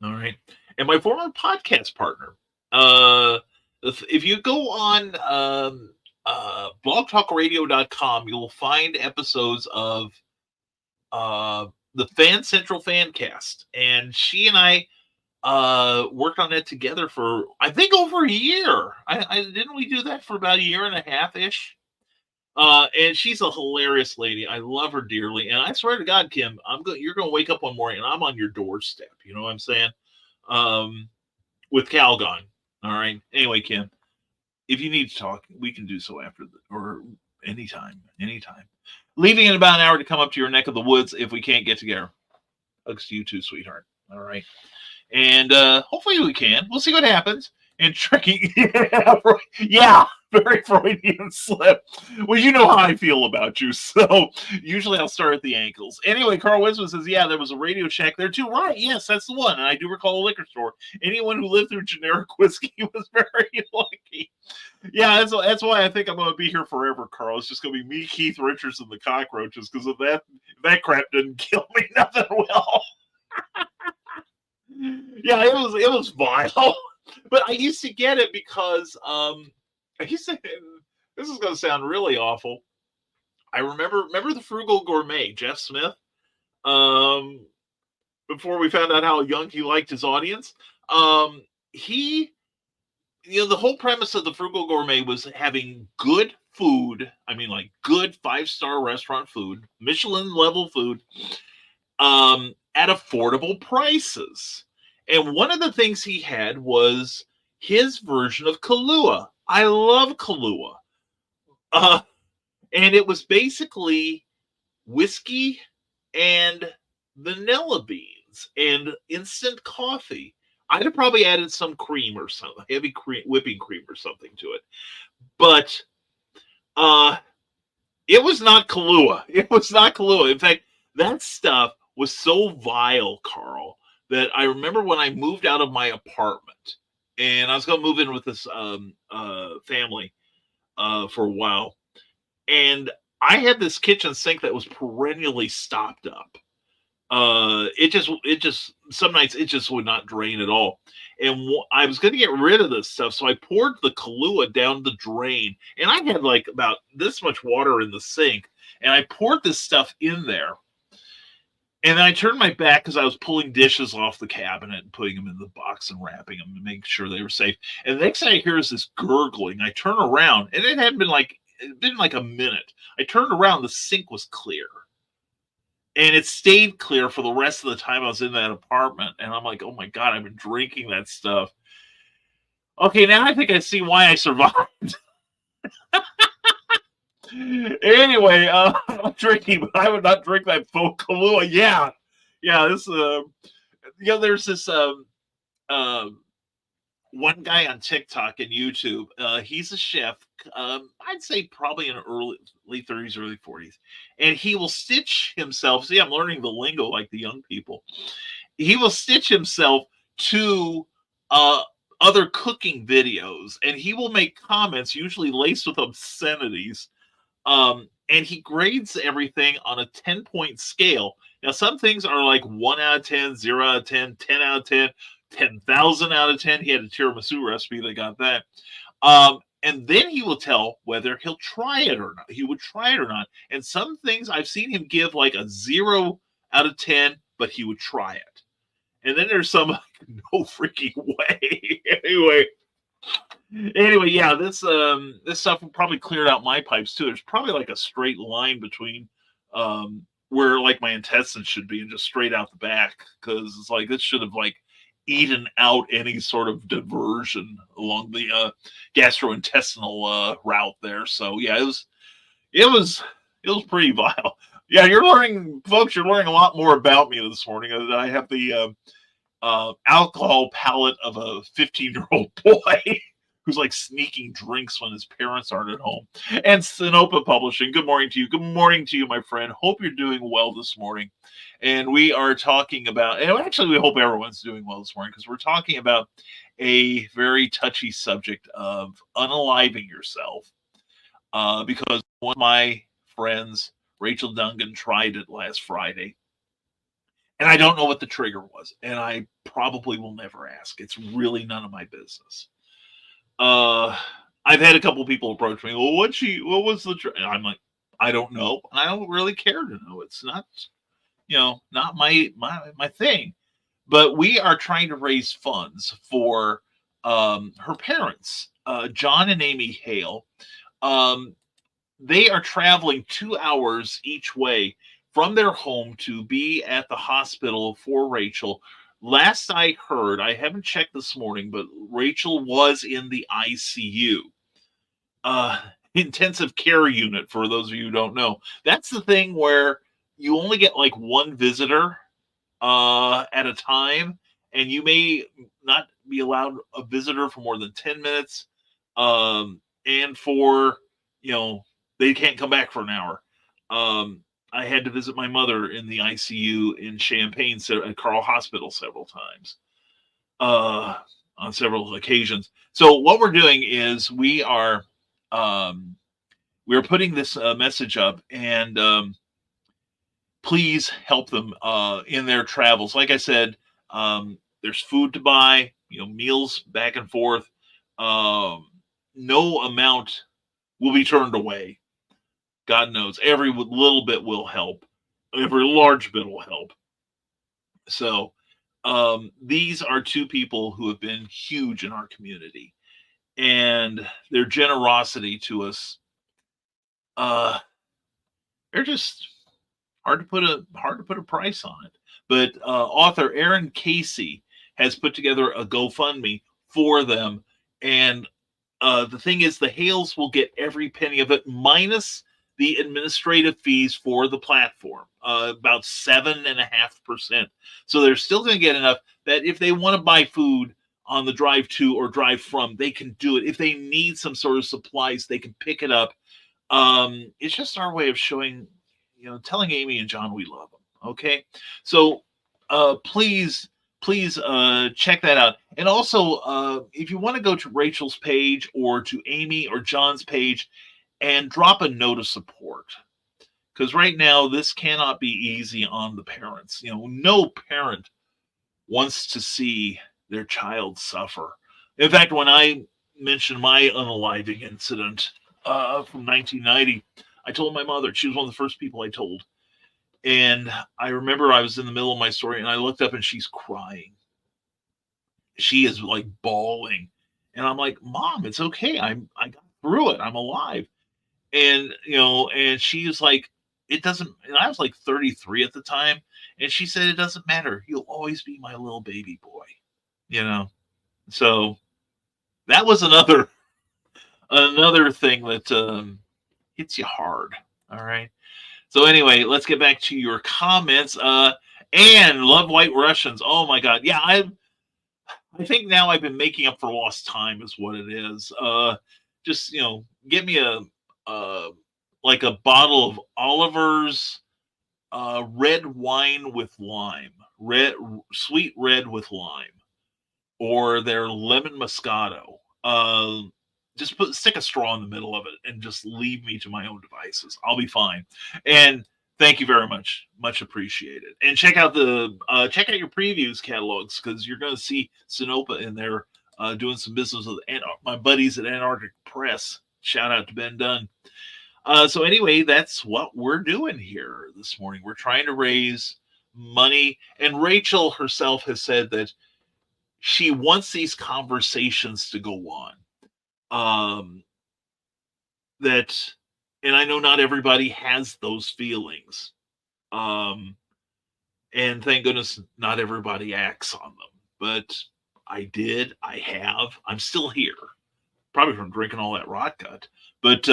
All right. And my former podcast partner. If you go on blogtalkradio.com, you'll find episodes of the Fan Central Fancast, and she and I worked on it together for I think over a year. I didn't we do that for about a year and a half ish? And she's a hilarious lady. I love her dearly, and I swear to God, Kim, you're gonna wake up one morning and I'm on your doorstep. You know what I'm saying? With Calgon. All right. Anyway, Kim, if you need to talk, we can do so or anytime. Leaving in about an hour to come up to your neck of the woods if we can't get together. Hugs to you too, sweetheart. All right. And hopefully we can. We'll see what happens. And Trekkie, yeah, very Freudian slip. Well, you know how I feel about you, so usually I'll start at the ankles. Anyway, Carl Winsman says, yeah, there was a Radio Shack there too. Right, yes, that's the one. And I do recall a liquor store. Anyone who lived through generic whiskey was very lucky. Yeah, that's why I think I'm going to be here forever, Carl. It's just going to be me, Keith Richards, and the cockroaches, because if that crap didn't kill me, nothing will. Yeah, it was vile. But I used to get it because this is going to sound really awful. I remember the Frugal Gourmet, Jeff Smith, before we found out how young he liked his audience. The whole premise of the Frugal Gourmet was having good food. I mean, like good 5-star restaurant food, Michelin level food, at affordable prices. And one of the things he had was his version of Kahlua. I love Kahlua. And it was basically whiskey and vanilla beans and instant coffee. I'd have probably added some cream or something, heavy whipping cream or something to it. But it was not Kahlua. It was not Kahlua. In fact, that stuff was so vile, Carl, that I remember when I moved out of my apartment, and I was going to move in with this family for a while, and I had this kitchen sink that was perennially stopped up. It just some nights it just would not drain at all. And I was going to get rid of this stuff, so I poured the Kahlua down the drain, and I had like about this much water in the sink, and I poured this stuff in there. And then I turned my back because I was pulling dishes off the cabinet and putting them in the box and wrapping them to make sure they were safe. And the next thing I hear is this gurgling. I turn around, and it'd been like a minute. I turned around, the sink was clear. And it stayed clear for the rest of the time I was in that apartment. And I'm like, oh my God, I've been drinking that stuff. Okay, now I think I see why I survived. Anyway, I'm drinking, but I would not drink that faux Kahlua. Yeah. This, there's this, one guy on TikTok and YouTube. He's a chef. I'd say probably in late 30s, early 40s, and he will stitch himself. See, I'm learning the lingo like the young people. He will stitch himself to other cooking videos, and he will make comments, usually laced with obscenities. And he grades everything on a 10-point scale. Now, some things are like 1 out of 10, 0 out of 10, 10 out of 10. 10,000 out of 10. He had a tiramisu recipe that got that. And then he will tell whether he'll try it or not. He would try it or not. And some things I've seen him give like a 0 out of 10, but he would try it. And then there's some like, no freaking way. Anyway, yeah, this stuff probably cleared out my pipes too. There's probably like a straight line between where like my intestines should be and just straight out the back, because it's like this should have like eaten out any sort of diversion along the gastrointestinal route there. So yeah, it was pretty vile. Yeah, you're learning, folks. You're learning a lot more about me this morning. I have the alcohol palate of a 15-year-old boy who's like sneaking drinks when his parents aren't at home. And Sinopa Publishing, good morning to you. Good morning to you, my friend. Hope you're doing well this morning. And we are talking about, and actually we hope everyone's doing well this morning, because we're talking about a very touchy subject of unaliving yourself. Because one of my friends, Rachel Dungan, tried it last Friday. And I don't know what the trigger was. And I probably will never ask. It's really none of my business. I've had a couple people approach me. Well, what was the? I'm like, I don't know, and I don't really care to know. It's not, not my thing. But we are trying to raise funds for her parents, John and Amy Hale. They are traveling 2 hours each way from their home to be at the hospital for Rachel. Last I heard, I haven't checked this morning, but Rachel was in the ICU, intensive care unit, for those of you who don't know. That's the thing where you only get like one visitor at a time, and you may not be allowed a visitor for more than 10 minutes. And for, they can't come back for an hour. I had to visit my mother in the ICU in Champaign at Carle Hospital several times, on several occasions. So what we're doing is we're putting this message up, and please help them in their travels. Like I said, there's food to buy, meals back and forth. No amount will be turned away. God knows every little bit will help. Every large bit will help. So these are two people who have been huge in our community, and their generosity to us, they're just hard to put a price on it. But author Aaron Casey has put together a GoFundMe for them, and the thing is, the Hales will get every penny of it, minus the administrative fees for the platform, about 7.5%. So they're still going to get enough that if they want to buy food on the drive to or drive from, they can do it. If they need some sort of supplies, they can pick it up. It's just our way of showing, telling Amy and John we love them. Okay. So please please check that out. And also, if you want to go to Rachel's page or to Amy or John's page and drop a note of support, because right now this cannot be easy on the parents. No parent wants to see their child suffer. In fact, when I mentioned my unaliving incident from 1990, I told my mother. She was one of the first people I told. And I remember I was in the middle of my story and I looked up and she's crying. She is like bawling. And I'm like, Mom, it's okay. I got through it. I'm alive. And, and she was like, it doesn't, and I was like 33 at the time. And she said, it doesn't matter. You'll always be my little baby boy, So that was another thing that hits you hard. All right. So anyway, let's get back to your comments. And love White Russians. Oh my God. Yeah, I think now I've been making up for lost time is what it is. Just get me a like a bottle of Oliver's red wine with lime, sweet red with lime, or their lemon Moscato. Just stick a straw in the middle of it and just leave me to my own devices. I'll be fine. And thank you very much. Much appreciated. And check out your previews catalogs, because you're going to see Sinopa in there doing some business with my buddies at Antarctic Press. Shout out to Ben Dunn. So anyway, that's what we're doing here this morning. We're trying to raise money. And Rachel herself has said that she wants these conversations to go on. And I know not everybody has those feelings. And thank goodness not everybody acts on them. But I did. I have. I'm still here. Probably from drinking all that rot gut. But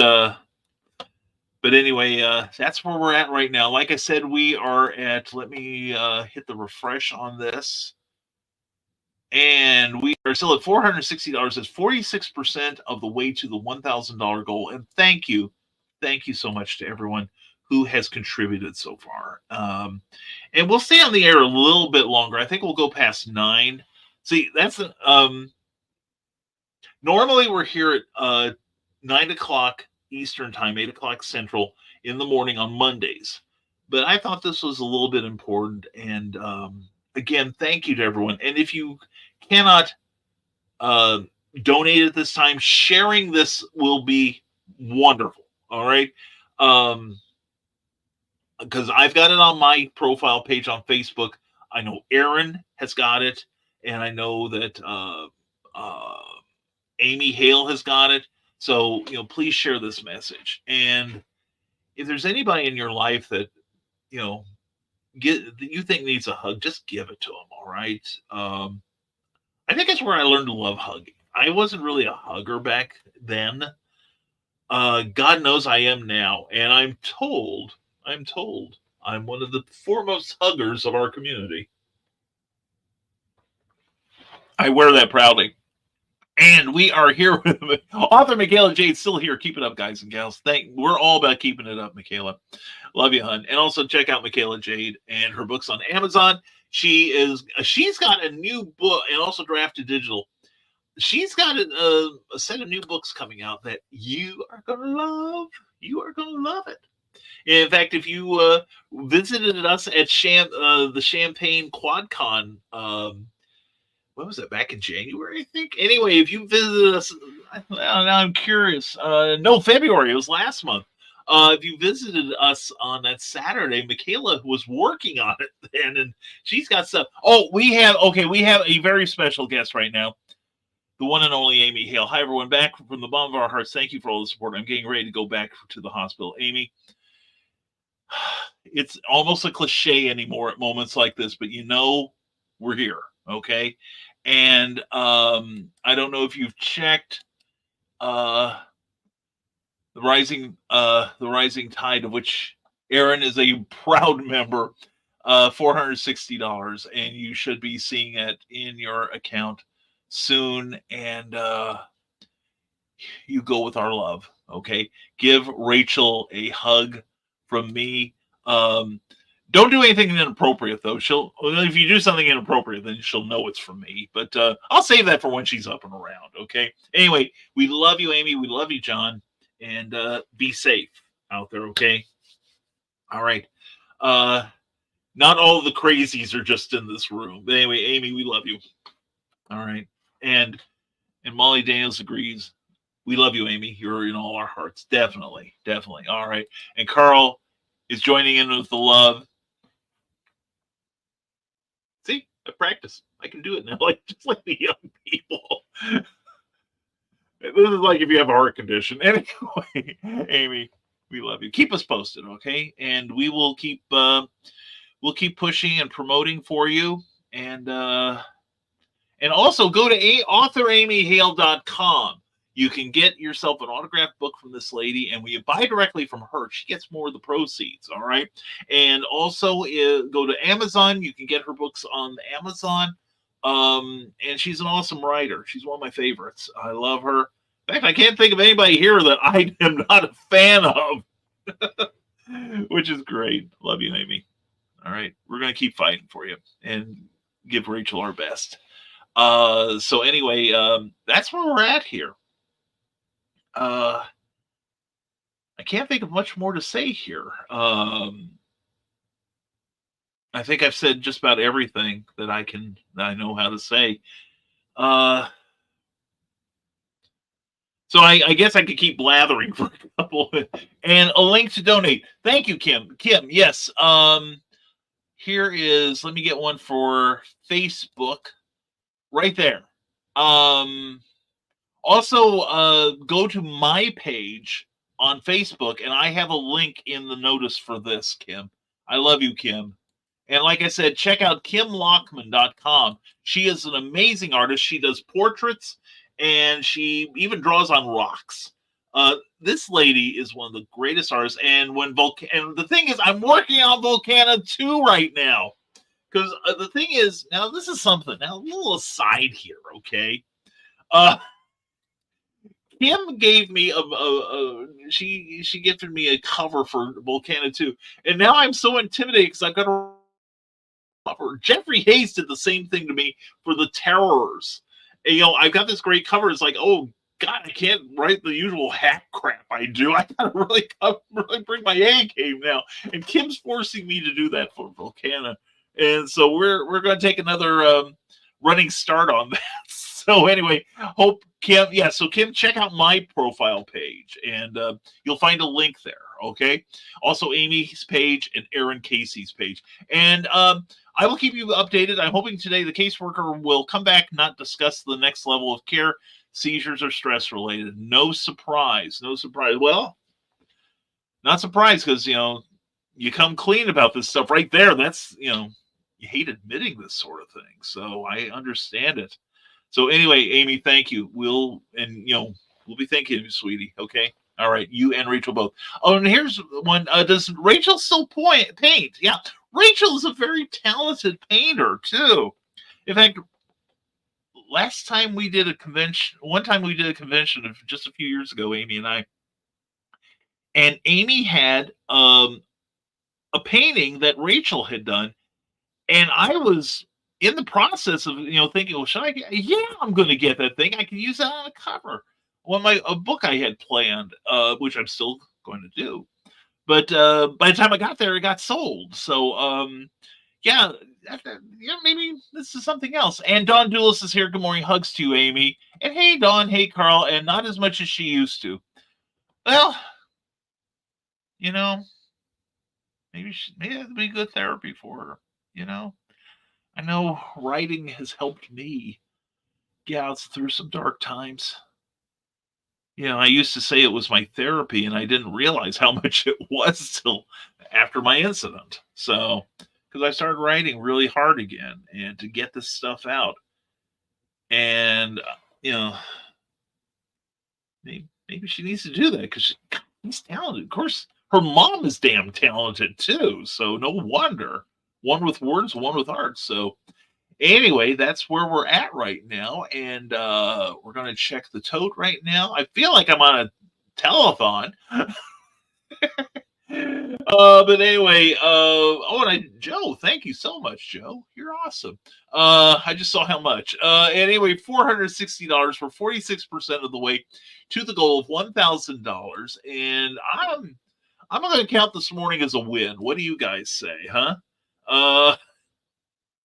anyway, that's where we're at right now. Like I said, we are at, let me hit the refresh on this. And we are still at $460. That's 46% of the way to the $1,000 goal. And thank you so much to everyone who has contributed so far. And we'll stay on the air a little bit longer. I think we'll go past 9. See, that's normally we're here at 9 o'clock Eastern time, 8 o'clock Central in the morning on Mondays. But I thought this was a little bit important. And again, thank you to everyone. And if you cannot donate at this time, sharing this will be wonderful. All right. Because I've got it on my profile page on Facebook. I know Aaron has got it. And I know that Amy Hale has got it. So, please share this message. And if there's anybody in your life that, you think needs a hug, just give it to them. All right. I think that's where I learned to love hugging. I wasn't really a hugger back then. God knows I am now. And I'm told I'm one of the foremost huggers of our community. I wear that proudly. And we are here with author Michaela Jade, still here. Keep it up, guys and gals. We're all about keeping it up, Michaela. Love you, hun. And also check out Michaela Jade and her books on Amazon. She's got a new book, and also Drafted Digital. She's got a set of new books coming out that you are gonna love. You are gonna love it. In fact, if you visited us at the Champagne QuadCon. When was that? Back in January, I think. Anyway, if you visited us, now I'm curious. No, February. It was last month. If you visited us on that Saturday, Michaela was working on it then, and she's got stuff. Oh, we have a very special guest right now. The one and only Amy Hale. Hi, everyone. Back from the bottom of our hearts. Thank you for all the support. I'm getting ready to go back to the hospital. Amy, it's almost a cliche anymore at moments like this, but we're here. Okay. And I don't know if you've checked the rising tide, of which Aaron is a proud member, $460, and you should be seeing it in your account soon. And you go with our love. Okay. Give Rachel a hug from me. Don't do anything inappropriate though. If you do something inappropriate, then she'll know it's from me. But I'll save that for when she's up and around. Okay. Anyway, we love you, Amy. We love you, John. And be safe out there. Okay. All right. Not all the crazies are just in this room. But anyway, Amy, we love you. All right. And Molly Daniels agrees. We love you, Amy. You're in all our hearts. Definitely. Definitely. All right. And Carl is joining in with the love. See, I practice. I can do it now, just like the young people. This is like if you have a heart condition. Anyway, Amy, we love you. Keep us posted, okay? And we will keep pushing and promoting for you. And also go to authoramyhale.com. You can get yourself an autographed book from this lady, and when you buy directly from her, she gets more of the proceeds, all right? And also go to Amazon. You can get her books on Amazon. And she's an awesome writer. She's one of my favorites. I love her. In fact, I can't think of anybody here that I am not a fan of, which is great. Love you, Amy. All right. We're going to keep fighting for you and give Rachel our best. So anyway, that's where we're at here. I can't think of much more to say here. I think I've said just about everything that I know how to say. So I guess I could keep blathering for a couple. And a link to donate. Thank you, Kim. Kim, yes. Here is, let me get one for Facebook. Right there. Also, go to my page on Facebook, and I have a link in the notice for this, Kim. I love you, Kim. And like I said, check out KimLockman.com. She is an amazing artist. She does portraits, and she even draws on rocks. This lady is one of the greatest artists. And and the thing is, I'm working on Volcana 2 right now. Because the thing is, now this is something. Now, a little aside here, okay? Kim gave me she gifted me a cover for Volcana 2, and now I'm so intimidated because I've got a cover. Jeffrey Hayes did the same thing to me for the Terrors. And, I've got this great cover. It's like, oh God, I can't write the usual hack crap I do. I gotta really bring my A game now. And Kim's forcing me to do that for Volcana, and so we're going to take another running start on that. So anyway, hope Kim, yeah. So Kim, check out my profile page, and you'll find a link there. Okay. Also, Amy's page and Aaron Casey's page, and I will keep you updated. I'm hoping today the caseworker will come back, not discuss the next level of care. Seizures are stress related. No surprise. No surprise. Well, not surprised because you come clean about this stuff right there. That's you hate admitting this sort of thing, so I understand it. So anyway, Amy, thank you. We'll be thanking you, sweetie. Okay. All right. You and Rachel both. Oh, and here's one. Does Rachel still paint? Yeah. Rachel is a very talented painter too. In fact, one time we did a convention of just a few years ago, Amy and I, and Amy had a painting that Rachel had done, and I was in the process of thinking, well, should I get? Yeah, I'm going to get that thing. I can use that on a cover. Well, a book I had planned, which I'm still going to do, but by the time I got there, it got sold. So maybe this is something else. And Dawn Doulis is here. Good morning, hugs to you, Amy. And hey, Dawn, hey, Carl, and not as much as she used to. Well, maybe that'd be good therapy for her. I know writing has helped me get out through some dark times. I used to say it was my therapy, and I didn't realize how much it was till after my incident. So, because I started writing really hard again, and to get this stuff out, and maybe she needs to do that because she's talented. Of course, her mom is damn talented too. So no wonder. One with words, one with art. So anyway, that's where we're at right now. And we're going to check the tote right now. I feel like I'm on a telethon. But anyway, Joe, thank you so much, Joe. You're awesome. I just saw how much. Anyway, $460. We're 46% of the way to the goal of $1,000, and I'm going to count this morning as a win. What do you guys say, huh?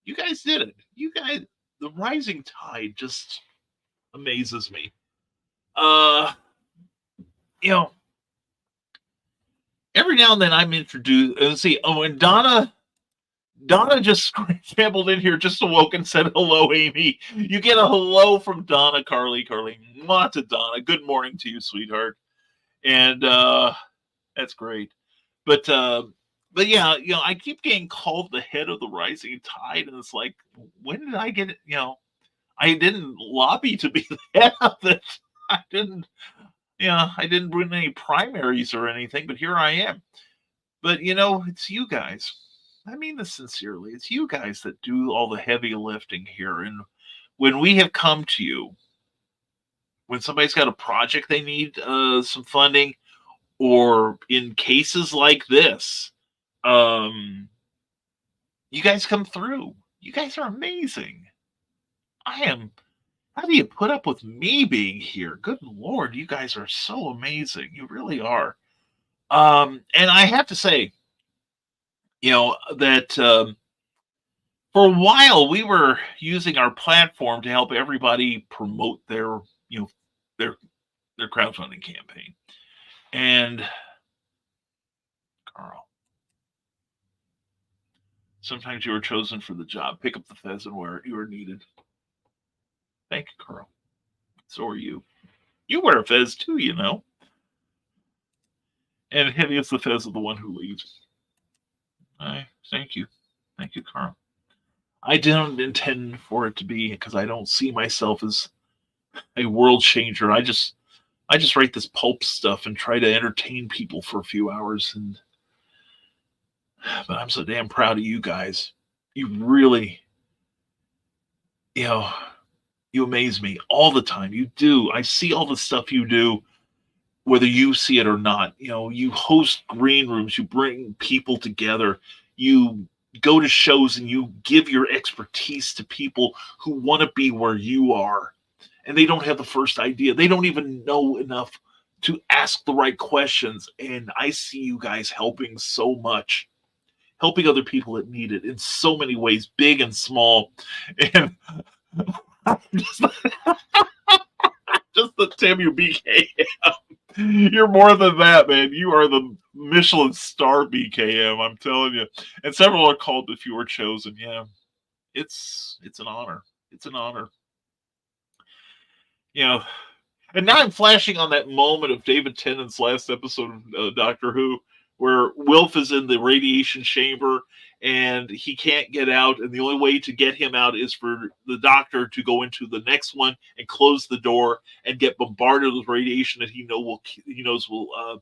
You guys did it. You guys, the rising tide just amazes me. You know, every now and then I'm introduced. Let's see. Oh, and Donna just scrambled in here, just awoke and said hello, Amy. You get a hello from Donna, Carly. Mwah to Donna. Good morning to you, sweetheart. And that's great. But yeah, I keep getting called the head of the rising tide, and it's like, when did I get it? I didn't lobby to be the head of it. I didn't win any primaries or anything, but here I am. But it's you guys. I mean this sincerely. It's you guys that do all the heavy lifting here. And when we have come to you, when somebody's got a project they need some funding, or in cases like this, you guys come through. You guys are amazing. How do you put up with me being here? Good Lord, you guys are so amazing. You really are. And I have to say, that for a while we were using our platform to help everybody promote their crowdfunding campaign. And Carl, sometimes you are chosen for the job. Pick up the fez and wear it. You are needed. Thank you, Carl. So are you. You wear a fez too, And heavy is the fez of the one who leaves. Thank you. Thank you, Carl. I don't intend for it to be, because I don't see myself as a world changer. I just write this pulp stuff and try to entertain people for a few hours. But I'm so damn proud of you guys. You really, you amaze me all the time. You do. I see all the stuff you do, whether you see it or not. You host green rooms, you bring people together, you go to shows and you give your expertise to people who want to be where you are. And they don't have the first idea. They don't even know enough to ask the right questions. And I see you guys helping so much, helping other people that need it in so many ways, big and small. And just the Tamu BKM. You're more than that, man. You are the Michelin star BKM, I'm telling you. And several are called if you were chosen. Yeah, it's an honor. It's an honor. And now I'm flashing on that moment of David Tennant's last episode of Doctor Who, where Wilf is in the radiation chamber and he can't get out, and the only way to get him out is for the doctor to go into the next one and close the door and get bombarded with radiation that he knows will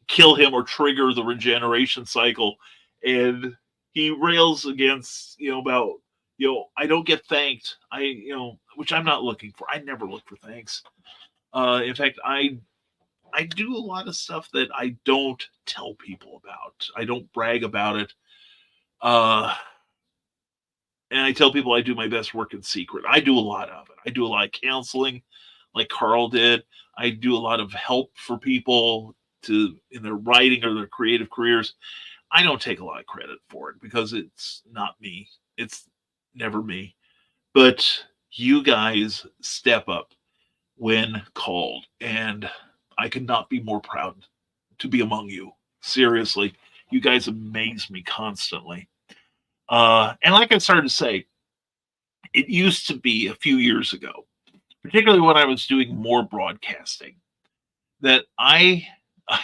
kill him or trigger the regeneration cycle. And he rails against about I don't get thanked. Which I'm not looking for. I never look for thanks. In fact, I do a lot of stuff that I don't tell people about. I don't brag about it. And I tell people I do my best work in secret. I do a lot of it. I do a lot of counseling, like Carl did. I do a lot of help for people in their writing or their creative careers. I don't take a lot of credit for it because it's not me. It's never me. But you guys step up when called, and I could not be more proud to be among you. Seriously, you guys amaze me constantly. And like I started to say, it used to be a few years ago, particularly when I was doing more broadcasting, that I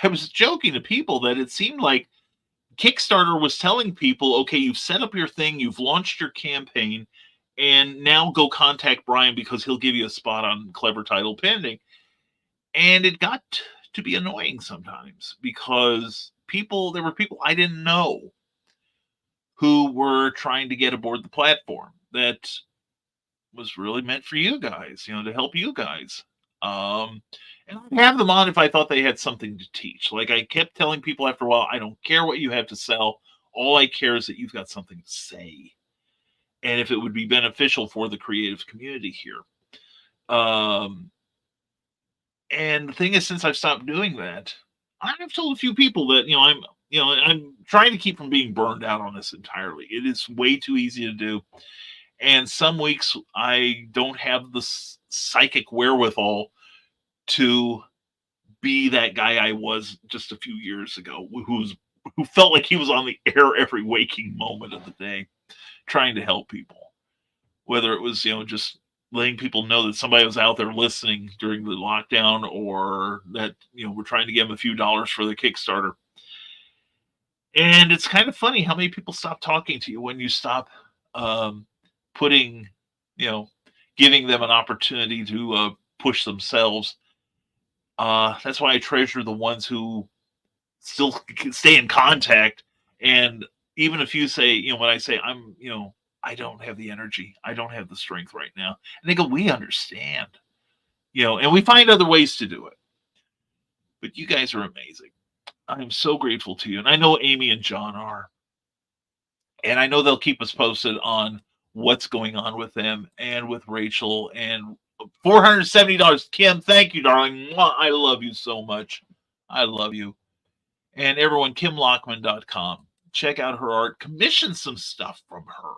was joking to people that it seemed like Kickstarter was telling people, okay, you've set up your thing, you've launched your campaign, and now go contact Brian because he'll give you a spot on Clever Title Pending. And it got to be annoying sometimes because there were people I didn't know who were trying to get aboard the platform that was really meant for you guys, to help you guys. And I'd have them on if I thought they had something to teach. Like I kept telling people after a while, I don't care what you have to sell. All I care is that you've got something to say. And if it would be beneficial for the creative community here. And the thing is, since I've stopped doing that, I've told a few people that, I'm trying to keep from being burned out on this entirely. It is way too easy to do. And some weeks I don't have the psychic wherewithal to be that guy I was just a few years ago, who felt like he was on the air every waking moment of the day, trying to help people. Whether it was, just letting people know that somebody was out there listening during the lockdown, or that, we're trying to give them a few dollars for the Kickstarter. And it's kind of funny how many people stop talking to you when you stop giving them an opportunity to push themselves. That's why I treasure the ones who still stay in contact. And even if you say, when I say I don't have the energy, I don't have the strength right now, and they go, we understand, and we find other ways to do it. But you guys are amazing. I'm so grateful to you. And I know Amy and John are. And I know they'll keep us posted on what's going on with them and with Rachel. And $470. Kim, thank you, darling. I love you so much. I love you. And everyone, KimLockman.com. Check out her art. Commission some stuff from her.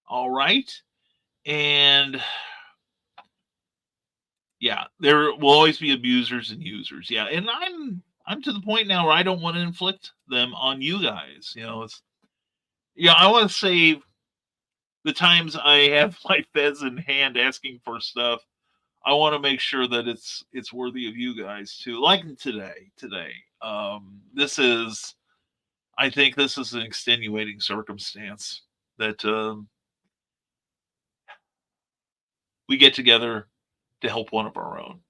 All right? And yeah, there will always be abusers and users. Yeah, and I'm to the point now where I don't want to inflict them on you guys. I want to save the times I have my feds in hand asking for stuff. I want to make sure that it's worthy of you guys too. Like today. I think this is an extenuating circumstance that we get together to help one of our own.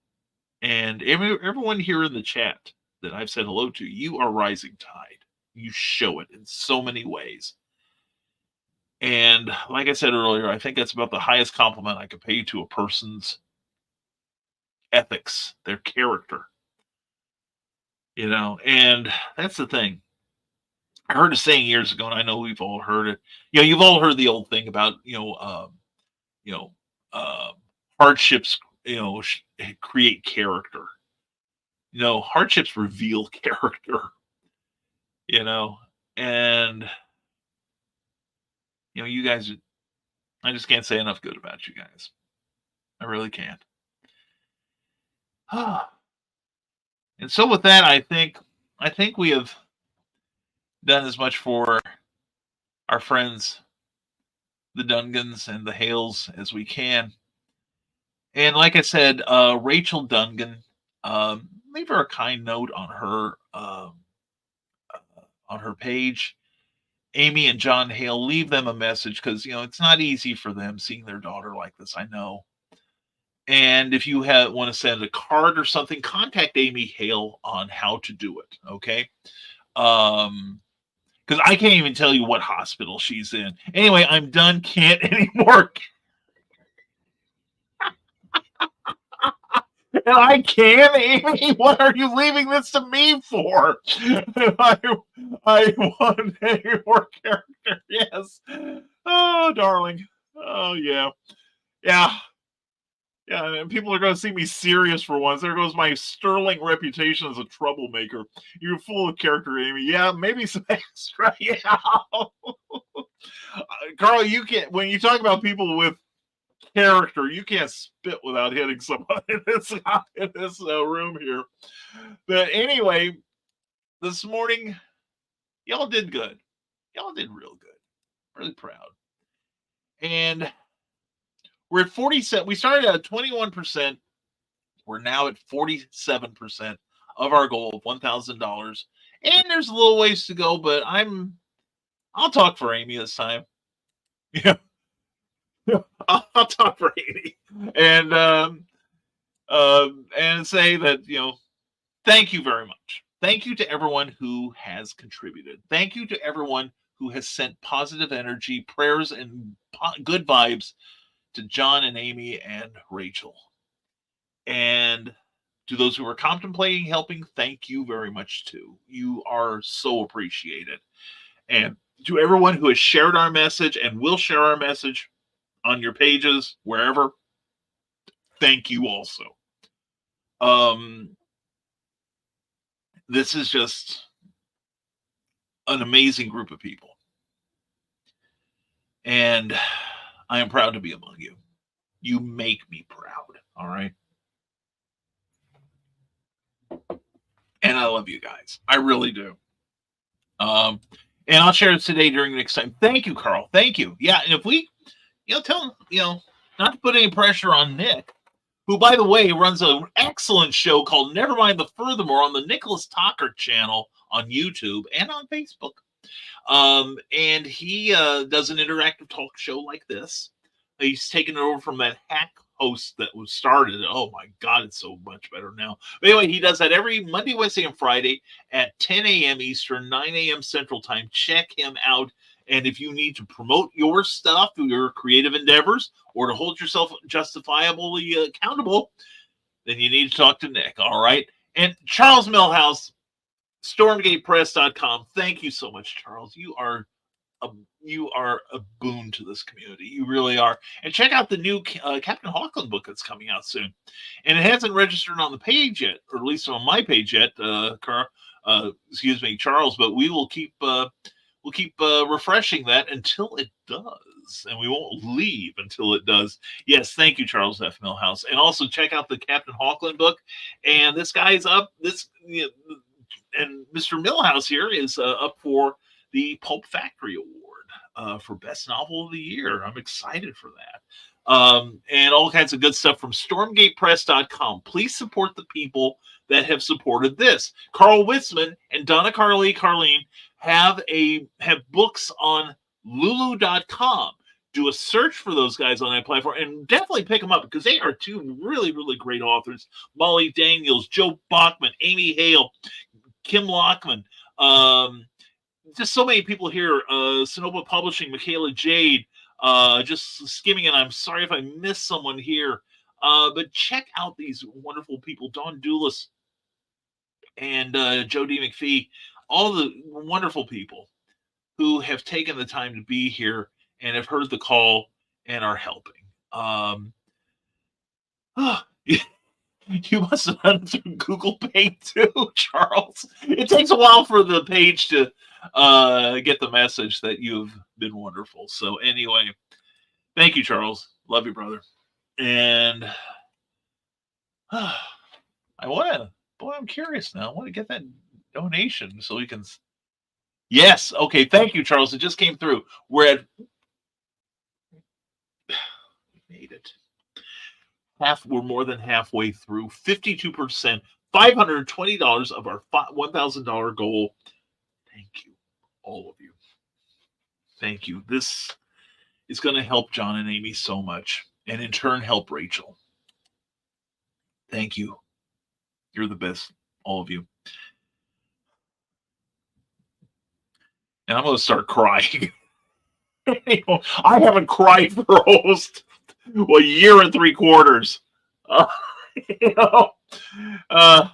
And everyone here in the chat that I've said hello to, you are rising tide. You show it in so many ways. And like I said earlier, I think that's about the highest compliment I could pay to a person's ethics, their character. And that's the thing. I heard a saying years ago, and I know we've all heard it. You've all heard the old thing about, hardships, create character. Hardships reveal character, and, you guys, I just can't say enough good about you guys. I really can't. And so with that, I think we have done as much for our friends, the Dungans and the Hales, as we can. And like I said, Rachel Dungan, leave her a kind note on her page. Amy and John Hale, leave them a message, because it's not easy for them seeing their daughter like this. I know. And if you want to send a card or something, contact Amy Hale on how to do it. Okay. Because I can't even tell you what hospital she's in. Anyway, I'm done. Can't anymore. And I can, Amy. What are you leaving this to me for? I want a more character. Yes. Oh, darling. Oh, yeah. Yeah. Yeah, and people are going to see me serious for once. There goes my sterling reputation as a troublemaker. You're full of character, Amy. Yeah, maybe some extra. Yeah. Carl, you can't, when you talk about people with character, you can't spit without hitting someone in this room here. But anyway, this morning, y'all did good. Y'all did real good. Really proud. And we're at 47. We started at 21%. We're now at 47% of our goal of $1,000. And there's a little ways to go, but I'll talk for Amy this time. Yeah. I'll talk for Amy. And say that, thank you very much. Thank you to everyone who has contributed. Thank you to everyone who has sent positive energy, prayers, and good vibes to John and Amy and Rachel. And to those who are contemplating helping, thank you very much too. You are so appreciated. And to everyone who has shared our message and will share our message on your pages, wherever, thank you also. This is just an amazing group of people. And I am proud to be among you. You make me proud. All right. And I love you guys. I really do. And I'll share it today during the next time. Thank you, Carl. Thank you. Yeah. And if we, tell him, not to put any pressure on Nick, who, by the way, runs an excellent show called Nevermind the Furthermore on the Nicholas Talker channel on YouTube and on Facebook. And he does an interactive talk show like this. He's taken it over from that hack host that was started. Oh my God, it's so much better now. But anyway, he does that every Monday, Wednesday, and Friday at 10 a.m. Eastern, 9 a.m. Central Time. Check him out. And if you need to promote your stuff, your creative endeavors, or to hold yourself justifiably accountable, then you need to talk to Nick. All right. And Charles Millhouse, StormgatePress.com. Thank you so much, Charles. You are a boon to this community. You really are. And check out the new Captain Hawkland book that's coming out soon. And it hasn't registered on the page yet, or at least on my page yet, Charles. But we will keep refreshing that until it does, and we won't leave until it does. Yes, thank you, Charles F. Millhouse. And also check out the Captain Hawkland book. And this guy's up. And Mr. Millhouse here is up for the Pulp Factory Award for Best Novel of the Year. I'm excited for that. And all kinds of good stuff from StormgatePress.com. Please support the people that have supported this. Carl Witzman and Donna Carleen have books on Lulu.com. Do a search for those guys on that platform and definitely pick them up because they are two really, really great authors. Molly Daniels, Joe Bachman, Amy Hale, Kim Lockman, just so many people here. Sonoma Publishing, Michaela Jade, just skimming, and I'm sorry if I missed someone here. But check out these wonderful people, Don Doulis and Joe D. McPhee, all the wonderful people who have taken the time to be here and have heard the call and are helping. You must have done it through Google Pay too, Charles. It takes a while for the page to get the message that you've been wonderful. So anyway, thank you, Charles. Love you, brother. And I'm curious now. I want to get that donation so we can. Yes. Okay. Thank you, Charles. It just came through. We made it. We're more than halfway through. 52%, $520 of our $1,000 goal. Thank you, all of you. Thank you. This is going to help John and Amy so much, and in turn help Rachel. Thank you. You're the best, all of you. And I'm going to start crying. I haven't cried for almost a year and 3/4.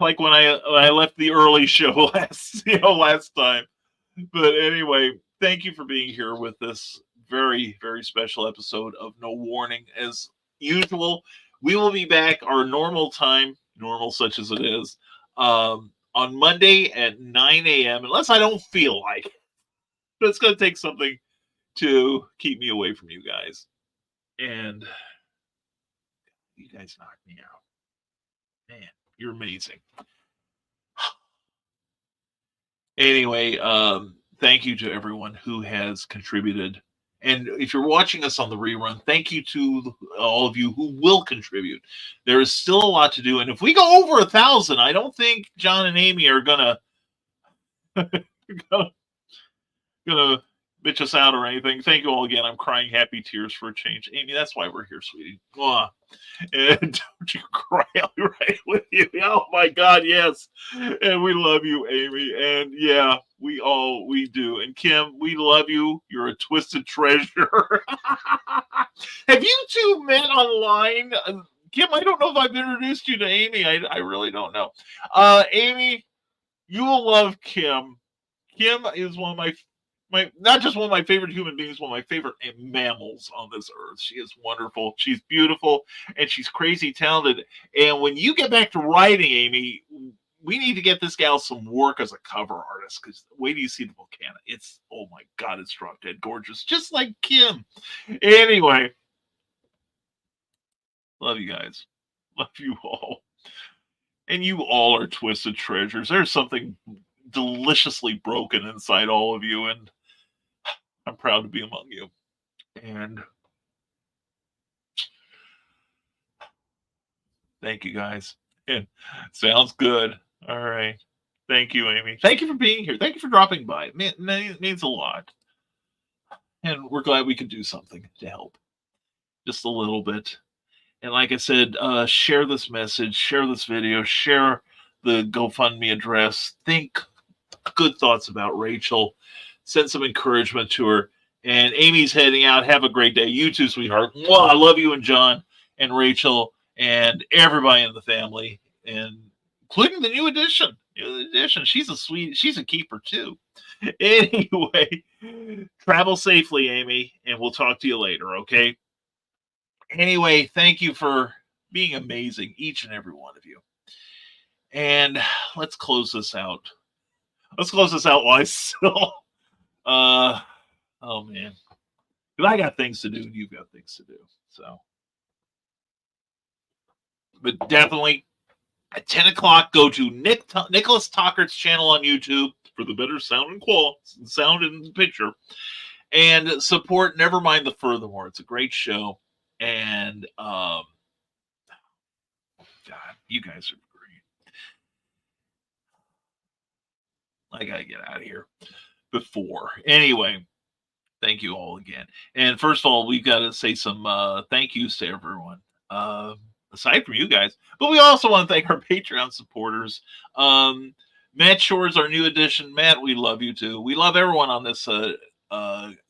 Like when I left the early show last time. But anyway, thank you for being here with this very, very special episode of No Warning. As usual, we will be back our normal time, normal such as it is, on Monday at 9 a.m. Unless I don't feel like it. But it's going to take something to keep me away from you guys. And you guys knocked me out. Man, you're amazing. Anyway, thank you to everyone who has contributed. And if you're watching us on the rerun, thank you to all of you who will contribute. There is still a lot to do. And if we go over 1,000, I don't think John and Amy are gonna bitch us out or anything. Thank you all again. I'm crying happy tears for a change. Amy, that's why we're here, sweetie. Mwah. And don't you cry. I'll be right with you. Oh my God, yes. And we love you, Amy. And yeah, we do. And Kim, we love you. You're a twisted treasure. Have you two met online Kim, I don't know if I've introduced you to Amy. I really don't know. Amy, you will love Kim. Kim is one of my not just one of my favorite human beings, one of my favorite mammals on this earth. She is wonderful. She's beautiful, and she's crazy talented. And when you get back to writing, Amy, we need to get this gal some work as a cover artist, because wait till you see the Volcana. It's, oh my God, it's drop dead gorgeous, just like Kim. Anyway, love you guys. Love you all. And you all are twisted treasures. There's something deliciously broken inside all of you, and I'm proud to be among you. And thank you guys. And sounds good. All right. Thank you, Amy. Thank you for being here. Thank you for dropping by. It means a lot. And we're glad we could do something to help. Just a little bit. And like I said, share this message, share this video, share the GoFundMe address. Think good thoughts about Rachel. Send some encouragement to her. And Amy's heading out. Have a great day. You too, sweetheart. Mwah, I love you and John and Rachel and everybody in the family, and including the new addition. She's a keeper too. Anyway, travel safely, Amy, and we'll talk to you later, okay? Anyway, thank you for being amazing, each and every one of you. And let's close this out. Let's close this out while I still, oh man. Because I got things to do and you've got things to do. So, but definitely at 10 o'clock, go to Nicholas Tockert's channel on YouTube for the better sound and sound and picture, and support Nevermind the Furthermore. It's a great show. And God, you guys are great. I gotta get out of here before. Anyway, thank you all again. And first of all, we've got to say some thank yous to everyone. Aside from you guys, but we also want to thank our Patreon supporters. Matt Shore's our new addition. Matt, we love you too. We love everyone on this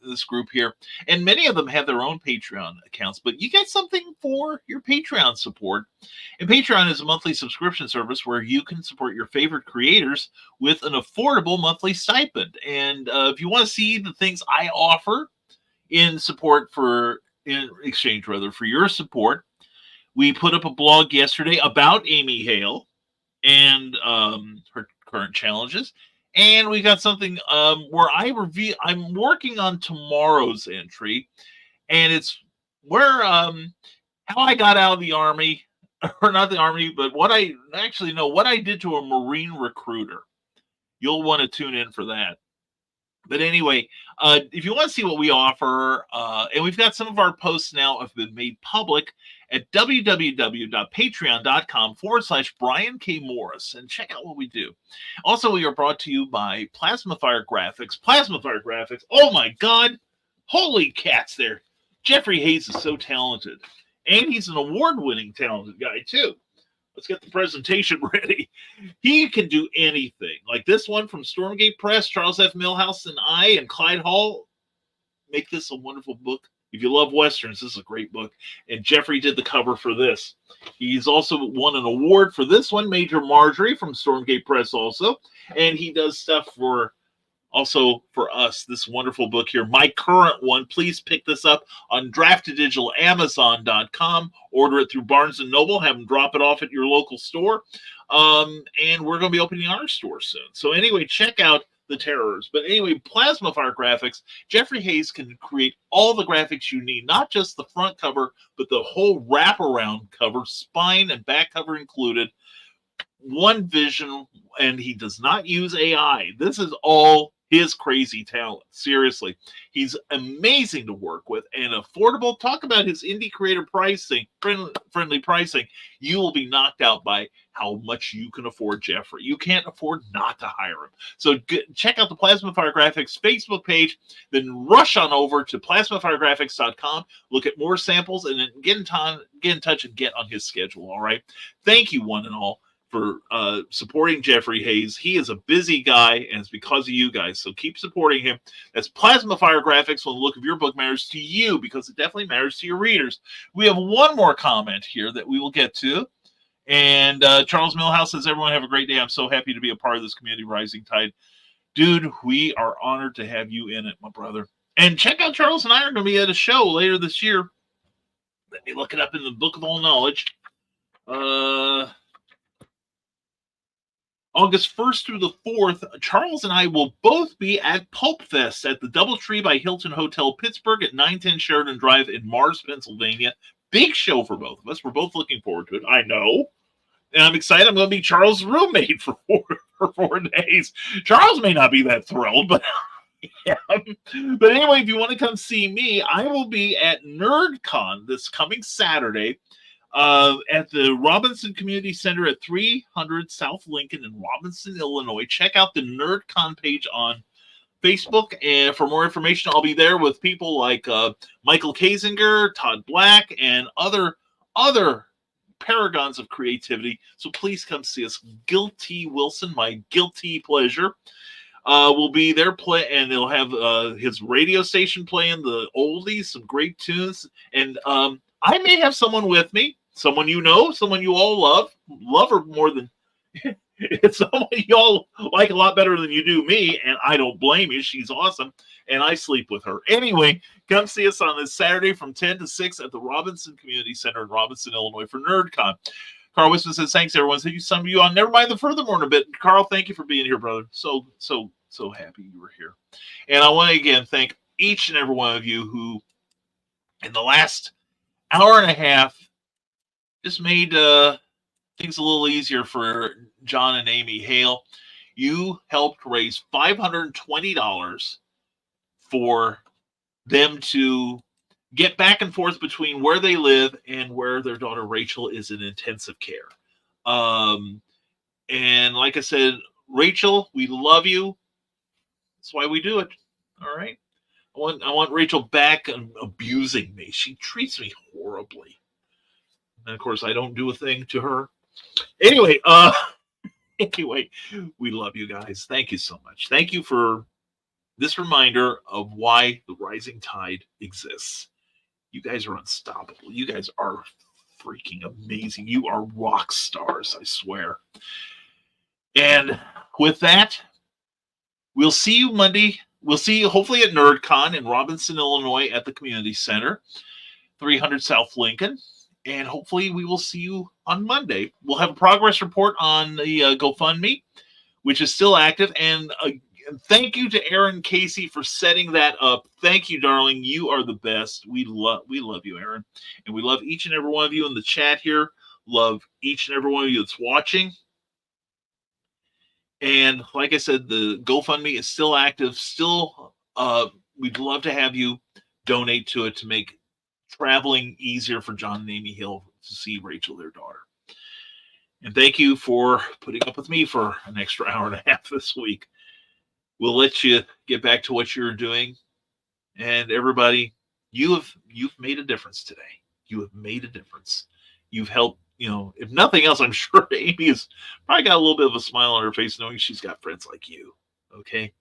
this group here, and many of them have their own Patreon accounts, but you get something for your Patreon support. And Patreon is a monthly subscription service where you can support your favorite creators with an affordable monthly stipend. And if you want to see the things I offer in exchange for your support, we put up a blog yesterday about Amy Hale and her current challenges. And we got something where I'm working on tomorrow's entry, and it's where how I got out of the Army, or not the Army, but what I did to a Marine recruiter. You'll want to tune in for that. But anyway, if you want to see what we offer, and we've got some of our posts now have been made public at www.patreon.com/Brian K. Morris, and check out what we do. Also, we are brought to you by Plasmafire Graphics. Plasmafire Graphics, oh my God, holy cats there. Jeffrey Hayes is so talented, and he's an award-winning talented guy too. Let's get the presentation ready. He can do anything. Like this one from Stormgate Press, Charles F. Millhouse and I and Clyde Hall make this a wonderful book. If you love Westerns, this is a great book. And Jeffrey did the cover for this. He's also won an award for this one, Major Marjorie from Stormgate Press also. And he does stuff for us, this wonderful book here, my current one. Please pick this up on DraftedDigitalAmazon.com. Order it through Barnes & Noble. Have them drop it off at your local store. And we're going to be opening our store soon. So anyway, check out the Terrors. But anyway, Plasmafire Graphics, Jeffrey Hayes can create all the graphics you need, not just the front cover, but the whole wraparound cover, spine and back cover included. One vision, and he does not use AI. This is all his crazy talent. Seriously, he's amazing to work with and affordable. Talk about his indie creator pricing, friendly pricing. You will be knocked out by how much you can afford Jeffrey. You can't afford not to hire him. So check out the Plasmafire Graphics Facebook page, then rush on over to plasmafiregraphics.com, look at more samples, and then get in touch and get on his schedule. All right. Thank you, one and all. for supporting Jeffrey Hayes. He is a busy guy, and it's because of you guys. So keep supporting him. That's Plasma Fire Graphics. When the look of your book matters to you, because it definitely matters to your readers. We have one more comment here that we will get to. And Charles Millhouse says, everyone have a great day. I'm so happy to be a part of this community Rising Tide. Dude, we are honored to have you in it, my brother. And check out Charles and I are going to be at a show later this year. Let me look it up in the Book of All Knowledge. August 1st through the 4th, Charles and I will both be at Pulp Fest at the DoubleTree by Hilton Hotel Pittsburgh at 910 Sheridan Drive in Mars, Pennsylvania. Big show for both of us. We're both looking forward to it. I know. And I'm excited. I'm going to be Charles' roommate for 4 days. Charles may not be that thrilled, but yeah. But anyway, if you want to come see me, I will be at NerdCon this coming Saturday at the Robinson Community Center at 300 South Lincoln in Robinson, Illinois. Check out the NerdCon page on Facebook, and for more information, I'll be there with people like Michael Kazinger, Todd Black, and other paragons of creativity. So please come see us. Guilty Wilson, my guilty pleasure, will be there and they'll have his radio station playing the oldies, some great tunes, and I may have someone with me, someone you know, someone you all love her more than it's someone you all like a lot better than you do me, and I don't blame you. She's awesome, and I sleep with her. Anyway, come see us on this Saturday from 10 to 6 at the Robinson Community Center in Robinson, Illinois for NerdCon. Carl Wisman says, thanks, everyone. Thank you, some of you on. Never mind the furthermore in a bit. Carl, thank you for being here, brother. So happy you were here. And I want to, again, thank each and every one of you who, in the last hour and a half, just made things a little easier for John and Amy Hale. You helped raise $520 for them to get back and forth between where they live and where their daughter Rachel is in intensive care. And like I said, Rachel, we love you. That's why we do it. All right. I want Rachel back and abusing me. She treats me horribly. And of course, I don't do a thing to her. Anyway, we love you guys. Thank you so much. Thank you for this reminder of why the Rising Tide exists. You guys are unstoppable. You guys are freaking amazing. You are rock stars, I swear. And with that, we'll see you Monday. We'll see you hopefully at NerdCon in Robinson, Illinois at the Community Center, 300 South Lincoln. And hopefully we will see you on Monday. We'll have a progress report on the GoFundMe, which is still active. And thank you to Aaron Casey for setting that up. Thank you, darling. You are the best. We love you, Aaron. And we love each and every one of you in the chat here. Love each and every one of you that's watching. And like I said, the GoFundMe is still active. Still, we'd love to have you donate to it to make traveling easier for John and Amy Hill to see Rachel, their daughter. And thank you for putting up with me for an extra hour and a half this week. We'll let you get back to what you're doing. And everybody, you've made a difference today. You have made a difference. You've helped, if nothing else, I'm sure Amy has probably got a little bit of a smile on her face knowing she's got friends like you. Okay.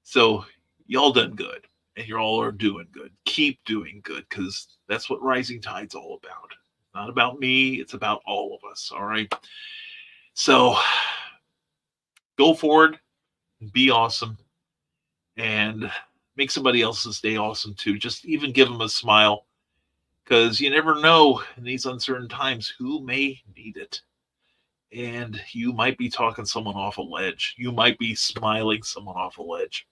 So y'all done good. And you all are doing good. Keep doing good, because that's what Rising Tide's all about. Not about me. It's about all of us. All right. So go forward, be awesome, and make somebody else's day awesome too. Just even give them a smile, because you never know in these uncertain times who may need it. And you might be talking someone off a ledge. You might be smiling someone off a ledge.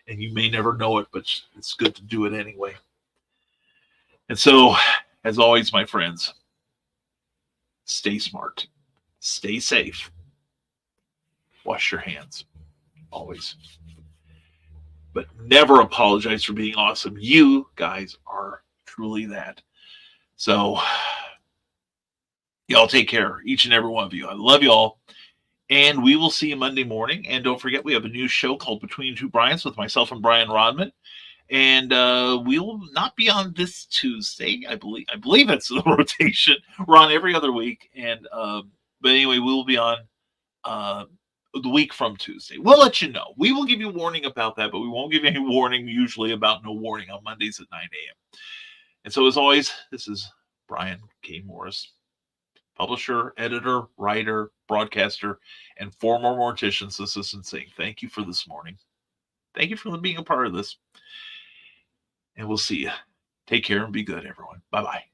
And you may never know it, but it's good to do it anyway. And so, as always, my friends, stay smart, stay safe, wash your hands, always. But never apologize for being awesome. You guys are truly that. So, y'all take care, each and every one of you. I love you all. And we will see you Monday morning. And don't forget, we have a new show called Between Two Bryans with myself and Brian Rodman. And we will not be on this Tuesday. I believe it's the rotation. We're on every other week. And But anyway, we'll be on the week from Tuesday. We'll let you know. We will give you warning about that, but we won't give you any warning usually about no warning on Mondays at 9 a.m. And so, as always, this is Brian K. Morris, publisher, editor, writer, broadcaster, and former mortician's assistant, saying thank you for this morning. Thank you for being a part of this. And we'll see you. Take care and be good, everyone. Bye-bye.